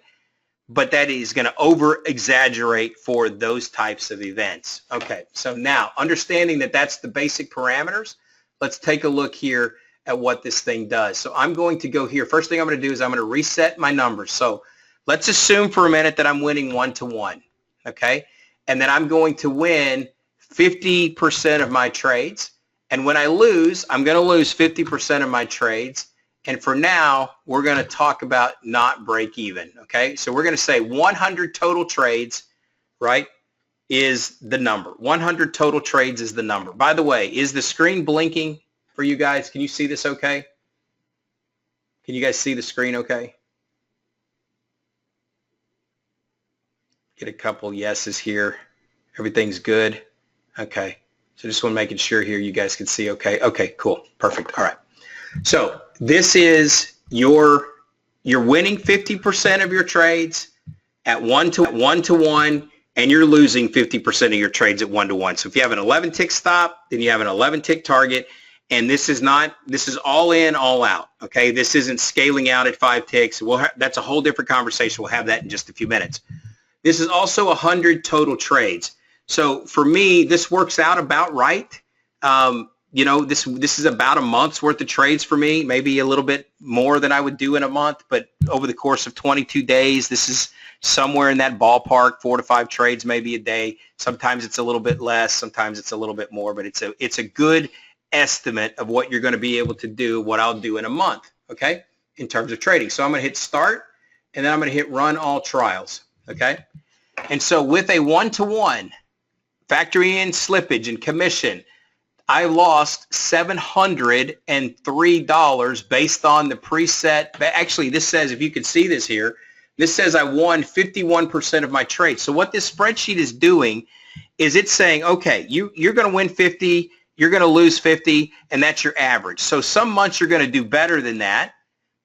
but that is going to over-exaggerate for those types of events. Okay, so now, understanding that that's the basic parameters, let's take a look here at what this thing does. So I'm going to go here. First thing I'm going to do is I'm going to reset my numbers. So let's assume for a minute that I'm winning 1-to-1, okay? And then I'm going to win 50% of my trades. And when I lose, I'm going to lose 50% of my trades. And for now, we're going to talk about not break even, okay? So we're going to say 100 total trades, right, is the number. 100 total trades is the number. By the way, is the screen blinking for you guys? Can you see this okay? Can you guys see the screen okay? Get a couple yeses here. Everything's good. Okay. So just want to making sure here you guys can see okay. Okay, cool. Perfect. All right. So this is you're winning 50% of your trades at 1-to-1, and you're losing 50% of your trades at 1-to-1. So if you have an 11 tick stop, then you have an 11 tick target, and this is all in, all out. Okay. This isn't scaling out at 5 ticks. That's a whole different conversation. We'll have that in just a few minutes. This is also 100 total trades. So for me, this works out about right. you know, this is about a month's worth of trades for me, maybe a little bit more than I would do in a month, but over the course of 22 days, this is somewhere in that ballpark, 4 to 5 trades maybe a day. Sometimes it's a little bit less, sometimes it's a little bit more, but it's a good estimate of what you're going to be able to do, what I'll do in a month, okay, in terms of trading. So I'm going to hit start, and then I'm going to hit run all trials, okay? And so with a 1-to-1, factoring in slippage and commission, I lost $703 based on the preset. Actually, this says, if you can see this here, this says I won 51% of my trades. So what this spreadsheet is doing is it's saying, okay, you're going to win 50, you're going to lose 50, and that's your average. So some months you're going to do better than that,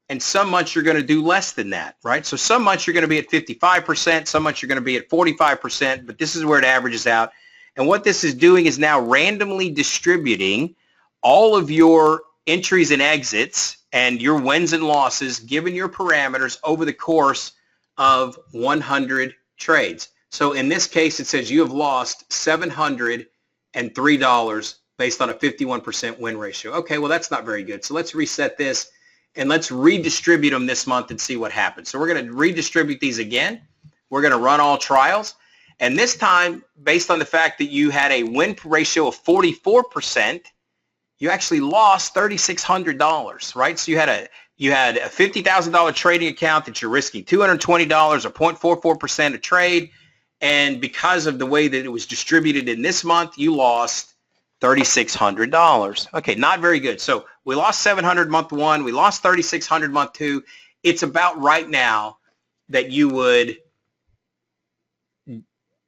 and some months you're going to do less than that, right? So some months you're going to be at 55%, some months you're going to be at 45%, but this is where it averages out. And what this is doing is now randomly distributing all of your entries and exits and your wins and losses given your parameters over the course of 100 trades. So in this case, it says you have lost $703 based on a 51% win ratio. Okay, well, that's not very good. So let's reset this and let's redistribute them this month and see what happens. So we're going to redistribute these again. We're going to run all trials. And this time, based on the fact that you had a win ratio of 44%, you actually lost $3,600, right? So you had a $50,000 trading account that you're risking $220 or 0.44% a trade, and because of the way that it was distributed in this month, you lost $3,600. Okay, not very good. So we lost $700 month 1, we lost $3,600 month 2. It's about right now that you would,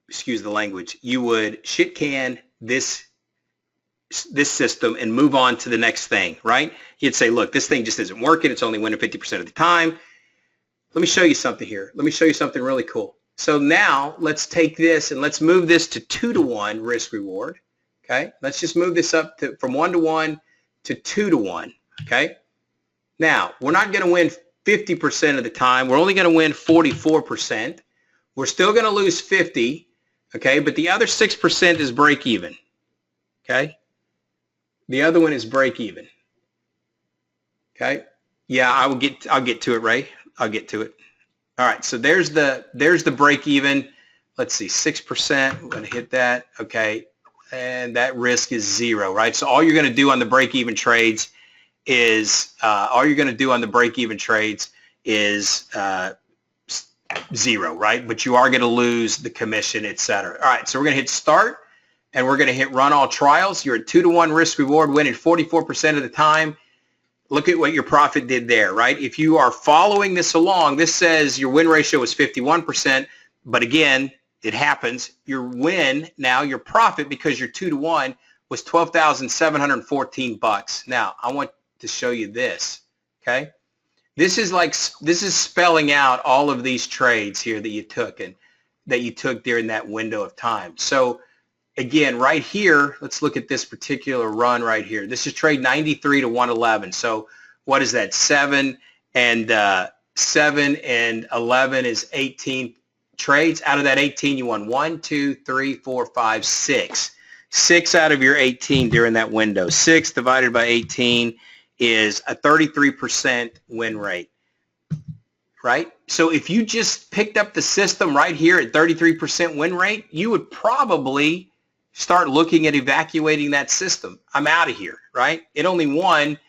excuse the language, you would shit can this system and move on to the next thing, right? You'd say, look, this thing just isn't working. It's only winning 50% of the time. Let me show you something here. Let me show you something really cool. So now let's take this and let's move this to 2-to-1 risk reward. Okay, let's just move this up to from 1-to-1 to 2-to-1. Okay, now we're not going to win 50% of the time. We're only going to win 44%. We're still going to lose 50. Okay, but the other 6% is break even. Okay, the other one is break even. Okay, yeah, I'll get to it, Ray. I'll get to it. All right, so there's the break even. Let's see, 6%. We're going to hit that. Okay, and that risk is 0, right? So all you're going to do on the break even trades is 0, right? But you are going to lose the commission, etc. All right, so we're going to hit start, and we're going to hit run all trials. You're at 2-to-1 risk reward, winning 44% of the time. Look at what your profit did there, right? If you are following this along, this says your win ratio is 51%, but again, it happens. Your win now, your profit, because you're 2-to-1, was $12,714. Now, I want to show you this, okay? This is spelling out all of these trades here that you took during that window of time. So again, right here, let's look at this particular run right here. This is trade 93 to 111. So what is that? 7 and 11 is 18 trades. Out of that 18, you won 1, 2, 3, 4, 5, 6. 6 out of your 18 during that window. 6 divided by 18 is a 33% win rate, right? So if you just picked up the system right here at 33% win rate, you would probably start looking at evacuating that system. I'm out of here, right? It only won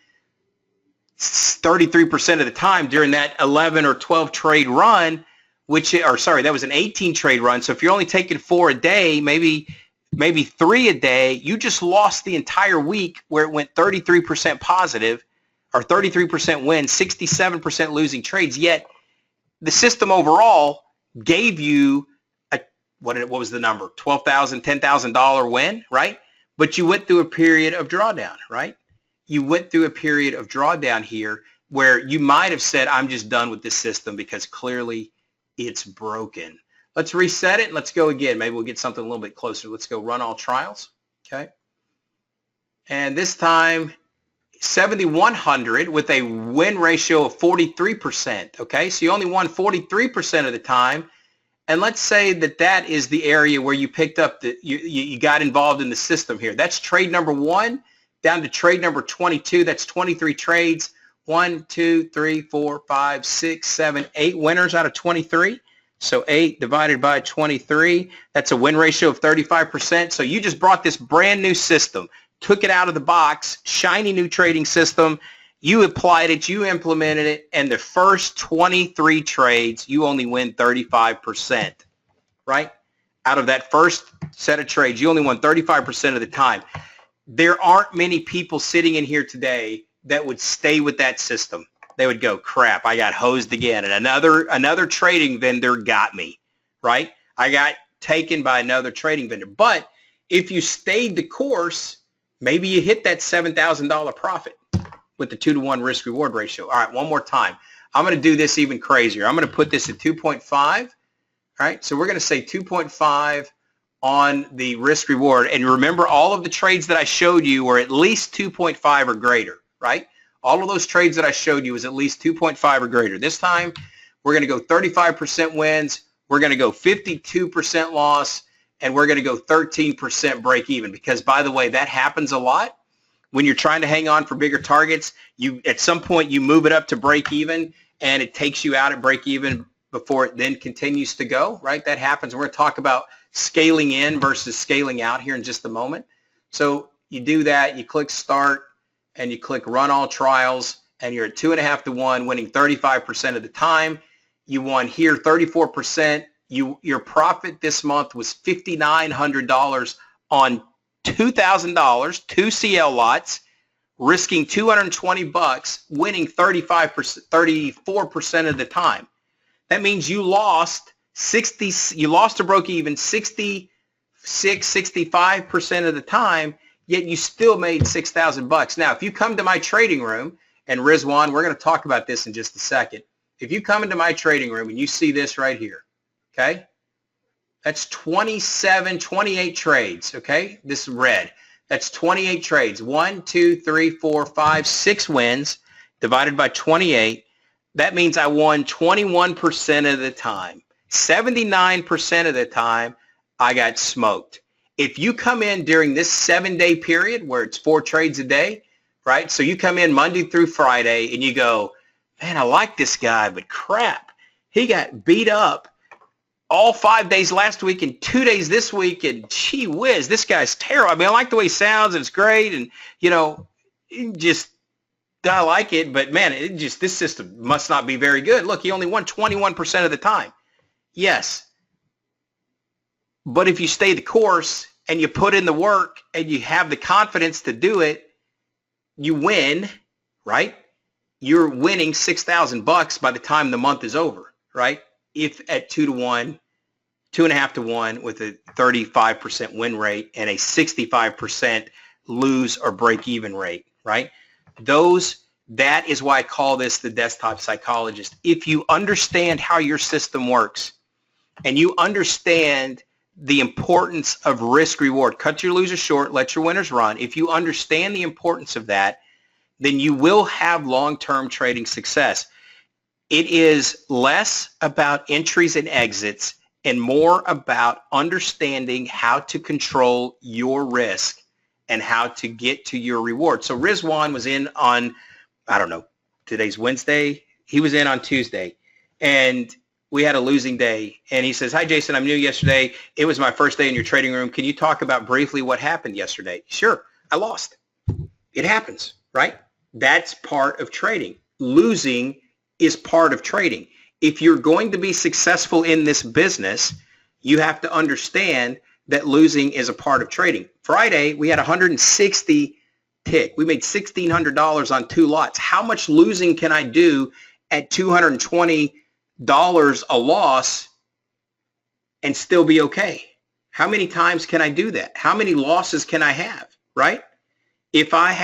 33% of the time during that 11 or 12 trade run, that was an 18 trade run. So if you're only taking 4 a day, maybe 3 a day, you just lost the entire week where it went 33% positive or 33% win, 67% losing trades. Yet the system overall gave you what was the number? $12,000, $10,000 win, right? But you went through a period of drawdown, right? You went through a period of drawdown here where you might have said, I'm just done with this system because clearly it's broken. Let's reset it and let's go again. Maybe we'll get something a little bit closer. Let's go run all trials, okay? And this time, 7,100 with a win ratio of 43%, okay? So you only won 43% of the time. And let's say that is the area where you picked up, you got involved in the system here. That's trade number 1. down to trade number 22. That's 23 trades. 1, 2, 3, 4, 5, 6, 7, 8 winners out of 23. So 8 divided by 23, that's a win ratio of 35%. So you just brought this brand new system, took it out of the box, shiny new trading system. You applied it, you implemented it, and the first 23 trades, you only win 35%, right? Out of that first set of trades, you only won 35% of the time. There aren't many people sitting in here today that would stay with that system. They would go, crap, I got hosed again, and another trading vendor got me, right? I got taken by another trading vendor. But if you stayed the course, maybe you hit that $7,000 profit with the 2-to-1 risk-reward ratio. All right, one more time. I'm going to do this even crazier. I'm going to put this at 2.5. All right, so we're going to say 2.5 on the risk-reward. And remember, all of the trades that I showed you were at least 2.5 or greater, right? All of those trades that I showed you was at least 2.5 or greater. This time, we're going to go 35% wins, we're going to go 52% loss, and we're going to go 13% break even. Because, by the way, that happens a lot. When you're trying to hang on for bigger targets, at some point you move it up to break even, and it takes you out at break even before it then continues to go, right? That happens. We're going to talk about scaling in versus scaling out here in just a moment. So you do that, you click start, and you click run all trials, and you're at 2.5 to 1, winning 35% of the time. You won here 34%. Your profit this month was $5,900 on $2,000, 2 CL lots, risking $220, winning 34% of the time. That means you lost to broke even 65% of the time, yet you still made $6,000. Now, if you come to my trading room, and Rizwan, we're going to talk about this in just a second. If you come into my trading room and you see this right here, okay? That's 28 trades, okay? This is red. That's 28 trades. 1, 2, 3, 4, 5, 6 wins divided by 28. That means I won 21% of the time. 79% of the time, I got smoked. If you come in during this 7-day period where it's 4 trades a day, right? So you come in Monday through Friday and you go, man, I like this guy, but crap, he got beat up all 5 days last week and 2 days this week, and gee whiz, this guy's terrible. I mean, I like the way he sounds, and it's great, and, you know, just, I like it, but man, this system must not be very good. Look, he only won 21% of the time. Yes. But if you stay the course and you put in the work and you have the confidence to do it, you win, right? You're winning $6,000 by the time the month is over, right? If at 2 to 1, 2.5 to 1 with a 35% win rate and a 65% lose or break even rate, right? That is why I call this the desktop psychologist. If you understand how your system works and you understand the importance of risk reward, cut your losers short, let your winners run. If you understand the importance of that, then you will have long-term trading success. It is less about entries and exits and more about understanding how to control your risk and how to get to your reward. So Rizwan was in on, I don't know, today's Wednesday. He was in on Tuesday, and we had a losing day. And he says, hi, Jason, I'm new yesterday. It was my first day in your trading room. Can you talk about briefly what happened yesterday? Sure, I lost. It happens, right? That's part of trading. Losing is part of trading. If you're going to be successful in this business, you have to understand that losing is a part of trading. Friday, we had 160 tick. We made $1,600 on 2 lots. How much losing can I do at $220 a loss and still be okay? How many times can I do that? How many losses can I have, right? If I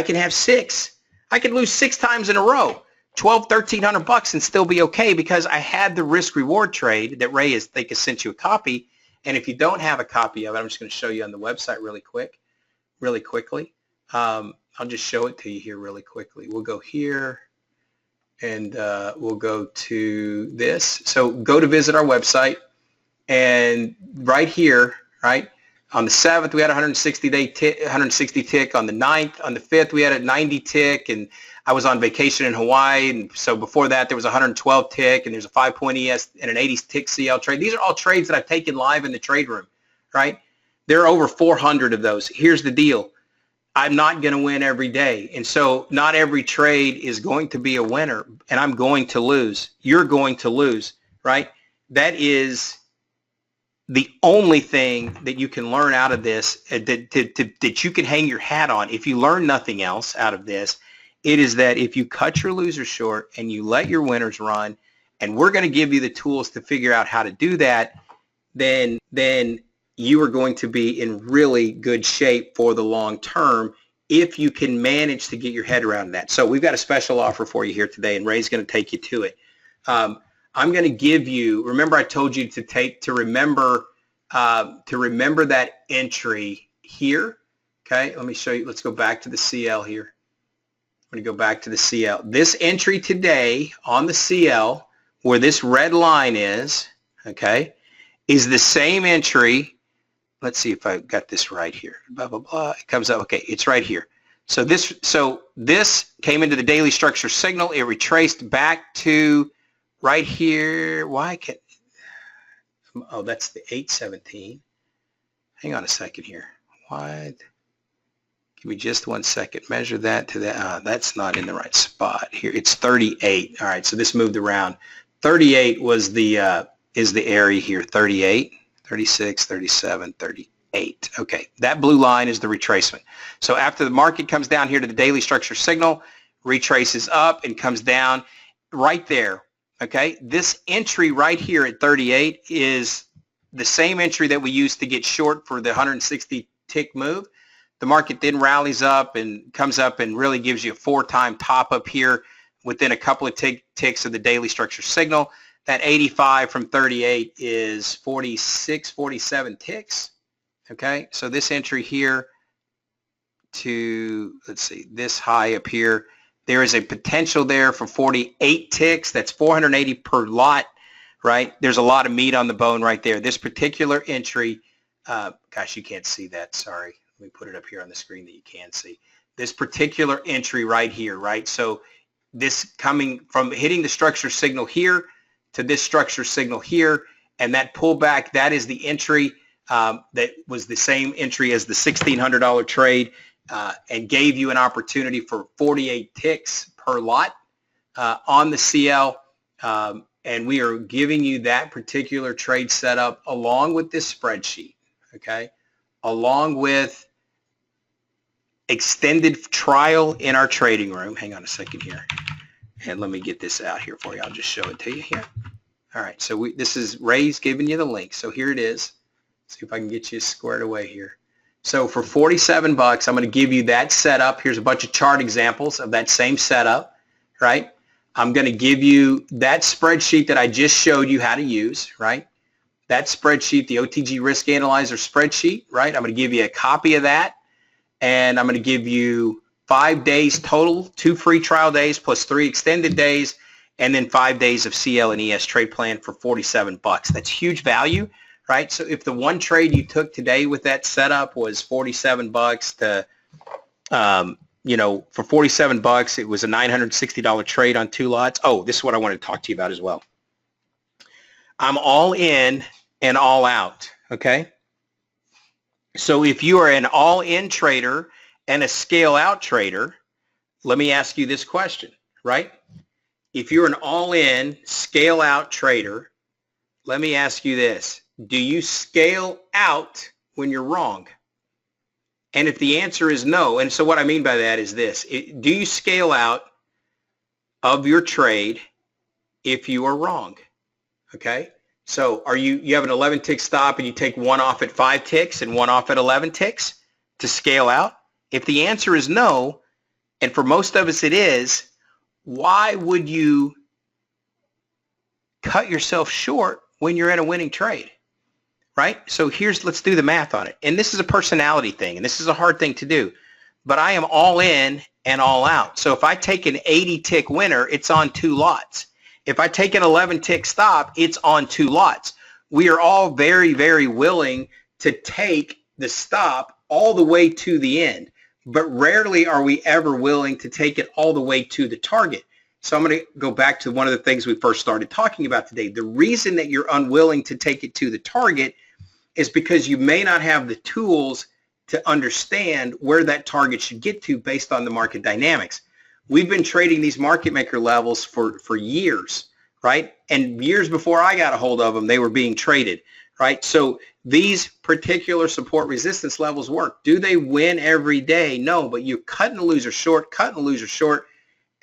can have 6. I could lose 6 times in a row, $1,300 and still be okay because I had the risk reward trade that Ray has sent you a copy. And if you don't have a copy of it, I'm just going to show you on the website really quickly. I'll just show it to you here really quickly. We'll go here and we'll go to this. So go to visit our website, and right here, right, On the 7th, we had a 160 tick. On the 9th, on the 5th, we had a 90 tick, and I was on vacation in Hawaii, and so before that, there was a 112 tick, and there's a 5-point ES and an 80 tick CL trade. These are all trades that I've taken live in the trade room, right? There are over 400 of those. Here's the deal. I'm not going to win every day, and so not every trade is going to be a winner, and I'm going to lose. You're going to lose, right? That is the only thing that you can learn out of this, that you can hang your hat on. If you learn nothing else out of this, it is that if you cut your losers short and you let your winners run, and we're going to give you the tools to figure out how to do that, then you are going to be in really good shape for the long term if you can manage to get your head around that. So we've got a special offer for you here today, and Ray's going to take you to it. I'm going to give you, remember I told you to remember that entry here. Okay, let me show you. Let's go back to the CL here. I'm going to go back to the CL. This entry today on the CL, where this red line is, okay, is the same entry. Let's see if I got this right here. Blah, blah, blah. It comes up. Okay, it's right here. So this came into the daily structure signal. It retraced back to right here. Why can't, oh, that's the 817. Hang on a second here. What? Give me just 1 second. Measure that to that. That's not in the right spot here. It's 38. All right, so this moved around. 38 was the is the area here. 38, 36, 37, 38. Okay, that blue line is the retracement. So after the market comes down here to the daily structure signal, retraces up and comes down right there. Okay, this entry right here at 38 is the same entry that we used to get short for the 160 tick move. The market then rallies up and comes up and really gives you a 4-time top up here within a couple of ticks of the daily structure signal. That 85 from 38 is 46, 47 ticks. Okay, so this entry here to, let's see, this high up here, there is a potential there for 48 ticks. That's 480 per lot, right? There's a lot of meat on the bone right there. This particular entry, gosh, you can't see that. Sorry. Let me put it up here on the screen that you can see. This particular entry right here, right? So this coming from hitting the structure signal here to this structure signal here, and that pullback, that is the entry that was the same entry as the $1,600 trade. And gave you an opportunity for 48 ticks per lot on the CL. And we are giving you that particular trade setup along with this spreadsheet, okay, along with extended trial in our trading room. Hang on a second here. And let me get this out here for you. I'll just show it to you here. All right, so this is Ray's giving you the link. So here it is. See if I can get you squared away here. So for 47 bucks, I'm going to give you that setup. Here's a bunch of chart examples of that same setup, right? I'm going to give you that spreadsheet that I just showed you how to use, right? That spreadsheet, the OTG Risk Analyzer spreadsheet, right? I'm going to give you a copy of that, and I'm going to give you 5 days total, 2 free trial days plus 3 extended days, and then 5 days of CL and ES trade plan for 47 bucks. That's huge value. Right, so if the one trade you took today with that setup was 47 bucks to, for 47 bucks, it was a $960 trade on 2 lots. Oh, this is what I wanted to talk to you about as well. I'm all in and all out, okay? So if you are an all-in trader and a scale-out trader, let me ask you this question, right? If you're an all-in, scale-out trader, let me ask you this. Do you scale out when you're wrong? And if the answer is no, and so what I mean by that is this, do you scale out of your trade if you are wrong? Okay, so you have an 11 tick stop and you take one off at 5 ticks and one off at 11 ticks to scale out? If the answer is no, and for most of us it is, why would you cut yourself short when you're in a winning trade? Right? So let's do the math on it. And this is a personality thing, and this is a hard thing to do. But I am all in and all out. So if I take an 80 tick winner, it's on 2 lots. If I take an 11 tick stop, it's on 2 lots. We are all very, very willing to take the stop all the way to the end, but rarely are we ever willing to take it all the way to the target. So I'm going to go back to one of the things we first started talking about today. The reason that you're unwilling to take it to the target is because you may not have the tools to understand where that target should get to based on the market dynamics. We've been trading these market maker levels for years, right? And years before I got a hold of them, they were being traded, right? So these particular support resistance levels work. Do they win every day? No, but you're cutting the loser short,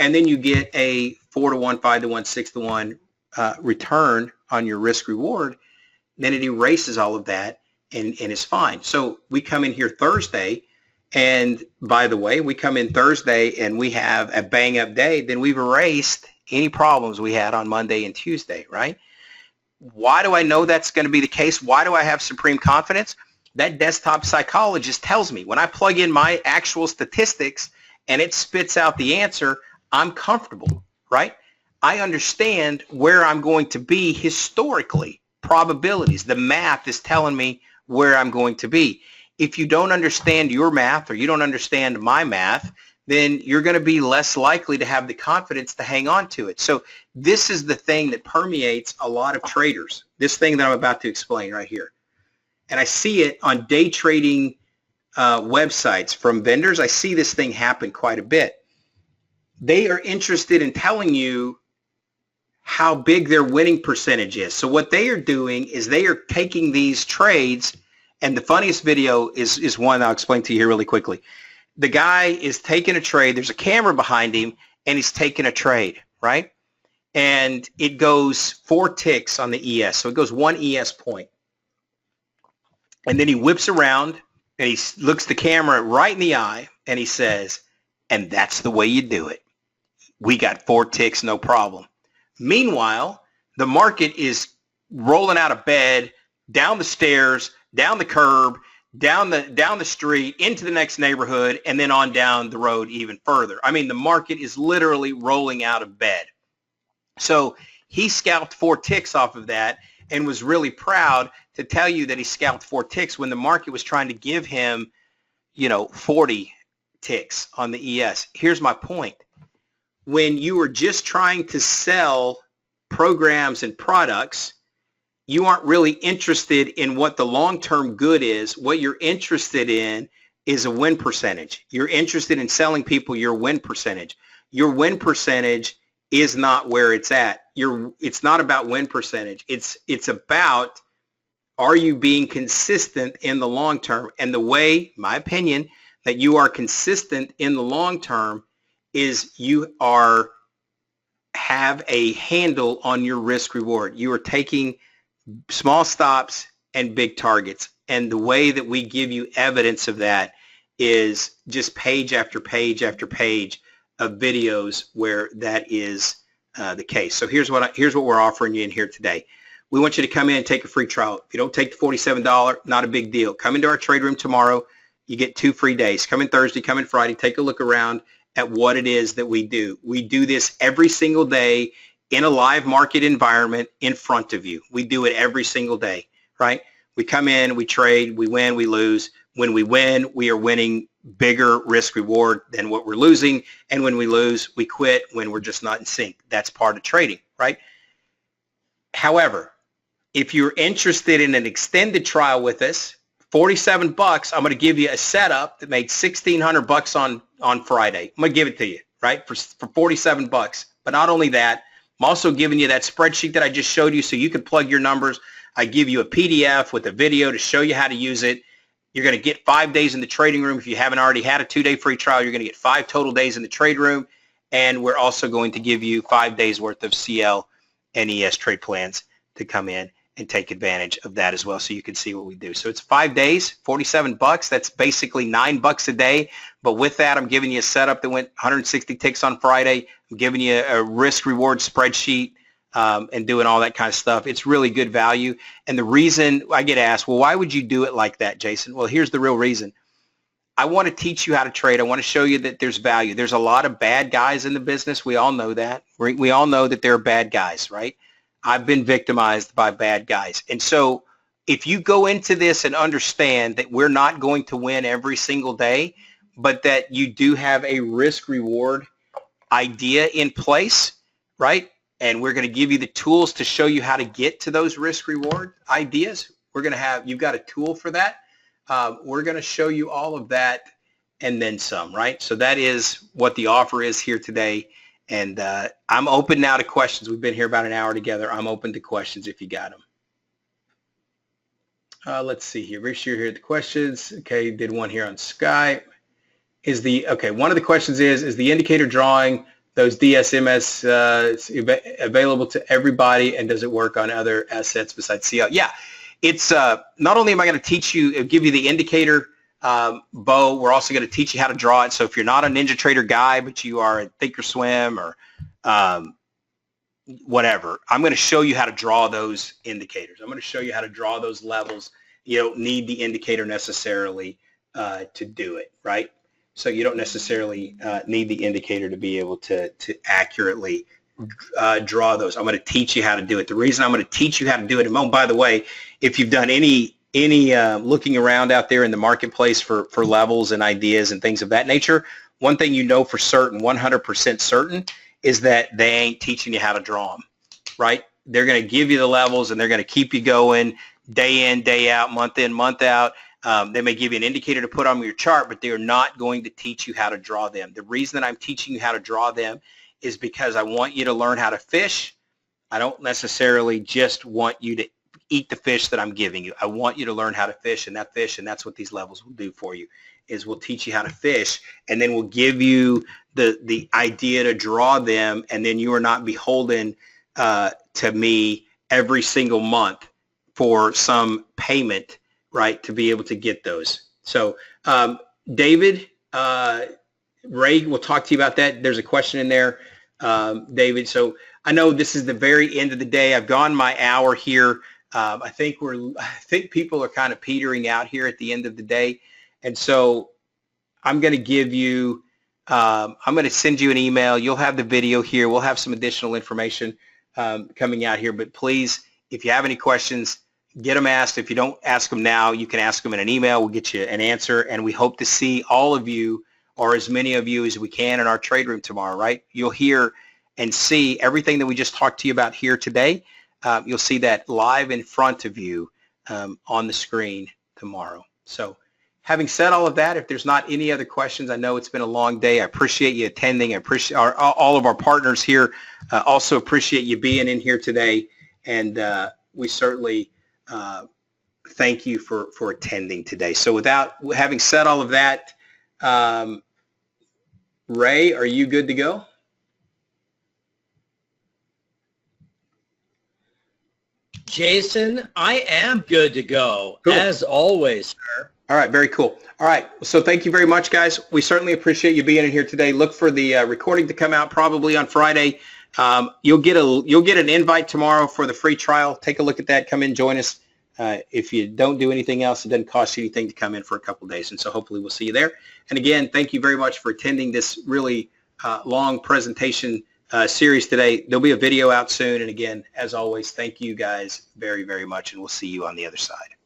and then you get a 4-to-1, 5-to-1, 6-to-1 return on your risk reward. Then it erases all of that and is fine. So we come in here Thursday, and by the way, we come in Thursday and we have a bang up day, then we've erased any problems we had on Monday and Tuesday, right? Why do I know that's going to be the case? Why do I have supreme confidence? That desktop psychologist tells me when I plug in my actual statistics and it spits out the answer, I'm comfortable, right? I understand where I'm going to be historically, probabilities. The math is telling me where I'm going to be. If you don't understand your math or you don't understand my math, then you're going to be less likely to have the confidence to hang on to it. So this is the thing that permeates a lot of traders, this thing that I'm about to explain right here. And I see it on day trading websites from vendors. I see this thing happen quite a bit. They are interested in telling you how big their winning percentage is. So what they are doing is they are taking these trades, and the funniest video is one I'll explain to you here really quickly. The guy is taking a trade. There's a camera behind him, and he's taking a trade, right? And it goes 4 ticks on the ES. So it goes 1 ES point. And then he whips around, and he looks the camera right in the eye, and he says, and that's the way you do it. We got 4 ticks, no problem. Meanwhile, the market is rolling out of bed, down the stairs, down the curb, down the street, into the next neighborhood, and then on down the road even further. I mean, the market is literally rolling out of bed. So he scalped 4 ticks off of that and was really proud to tell you that he scalped 4 ticks when the market was trying to give him, 40 ticks on the ES. Here's my point. When you are just trying to sell programs and products, you aren't really interested in what the long-term good is. What you're interested in is a win percentage. You're interested in selling people your win percentage. Your win percentage is not where it's at. It's not about win percentage. It's about, are you being consistent in the long term? And the way, my opinion, that you are consistent in the long term is you have a handle on your risk reward. You are taking small stops and big targets. And the way that we give you evidence of that is just page after page after page of videos where that is the case. So here's what we're offering you in here today. We want you to come in and take a free trial. If you don't take the $47, not a big deal. Come into our trade room tomorrow. You get 2 free days. Come in Thursday, come in Friday, take a look around at what it is that we do. We do this every single day in a live market environment in front of you. We do it every single day, right? We come in, we trade, we win, we lose. When we win, we are winning bigger risk reward than what we're losing. And when we lose, we quit when we're just not in sync. That's part of trading, right? However, if you're interested in an extended trial with us, $47, I'm going to give you a setup that made $1,600 on Friday. I'm going to give it to you, right, for $47. But not only that, I'm also giving you that spreadsheet that I just showed you so you can plug your numbers. I give you a PDF with a video to show you how to use it. You're going to get 5 days in the trading room. If you haven't already had a 2-day free trial, you're going to get 5 total days in the trade room. And we're also going to give you 5 days worth of CL and ES trade plans to come in and take advantage of that as well, so you can see what we do. So it's 5 days, $47. That's basically $9 a day. But with that, I'm giving you a setup that went 160 ticks on Friday. I'm giving you a risk reward spreadsheet and doing all that kind of stuff. It's really good value. And the reason I get asked, well, why would you do it like that, Jason? Well, here's the real reason. I want to teach you how to trade. I want to show you that there's value. There's a lot of bad guys in the business. We all know that. We all know that there are bad guys, right? I've been victimized by bad guys. And so if you go into this and understand that we're not going to win every single day, but that you do have a risk reward idea in place, right? And we're going to give you the tools to show you how to get to those risk reward ideas. We're going to have, you've got a tool for that. We're going to show you all of that and then some, right? So that is what the offer is here today. And I'm open now to questions. We've been here about an hour together. I'm open to questions if you got them. Let's see here. Make sure you hear the questions. Okay, did one here on Skype. One of the questions is the indicator drawing those DSMS available to everybody, and does it work on other assets besides CL? Yeah, it's not only am I going to teach you, give you the indicator, Bo, we're also going to teach you how to draw it. So if you're not a NinjaTrader guy, but you are a Thinkorswim or whatever, I'm going to show you how to draw those indicators. I'm going to show you how to draw those levels. You don't need the indicator necessarily to do it, right? So you don't necessarily need the indicator to be able to accurately draw those. I'm going to teach you how to do it. The reason I'm going to teach you how to do it, and oh, by the way, if you've done any looking around out there in the marketplace for levels and ideas and things of that nature, one thing you know for certain, 100% certain, is that they ain't teaching you how to draw them, right? They're going to give you the levels and they're going to keep you going day in, day out, month in, month out. They may give you an indicator to put on your chart, but they are not going to teach you how to draw them. The reason that I'm teaching you how to draw them is because I want you to learn how to fish. I don't necessarily just want you to eat the fish that I'm giving you. I want you to learn how to fish, and that's what these levels will do for you, is we'll teach you how to fish, and then we'll give you the idea to draw them, and then you are not beholden to me every single month for some payment, right, to be able to get those. So David, Ray will talk to you about that. There's a question in there, David. So I know this is the very end of the day. I've gone my hour here. I think people are kind of petering out here at the end of the day. And so I'm going to give you, I'm going to send you an email. You'll have the video here. We'll have some additional information coming out here. But please, if you have any questions, get them asked. If you don't ask them now, you can ask them in an email. We'll get you an answer. And we hope to see all of you, or as many of you as we can, in our trade room tomorrow, right? You'll hear and see everything that we just talked to you about here today. You'll see that live in front of you on the screen tomorrow. So having said all of that, if there's not any other questions, I know it's been a long day. I appreciate you attending. I appreciate all of our partners here. Also appreciate you being in here today. And we certainly thank you for attending today. So without having said all of that, Ray, are you good to go? Jason, I am good to go, cool. As always, sir. All right, very cool. All right, so thank you very much, guys. We certainly appreciate you being in here today. Look for the recording to come out probably on Friday. You'll get an invite tomorrow for the free trial. Take a look at that. Come in, join us. If you don't do anything else, it doesn't cost you anything to come in for a couple of days. And so hopefully we'll see you there. And again, thank you very much for attending this really long presentation series today. There'll be a video out soon. And again, as always, thank you guys very, very much. And we'll see you on the other side.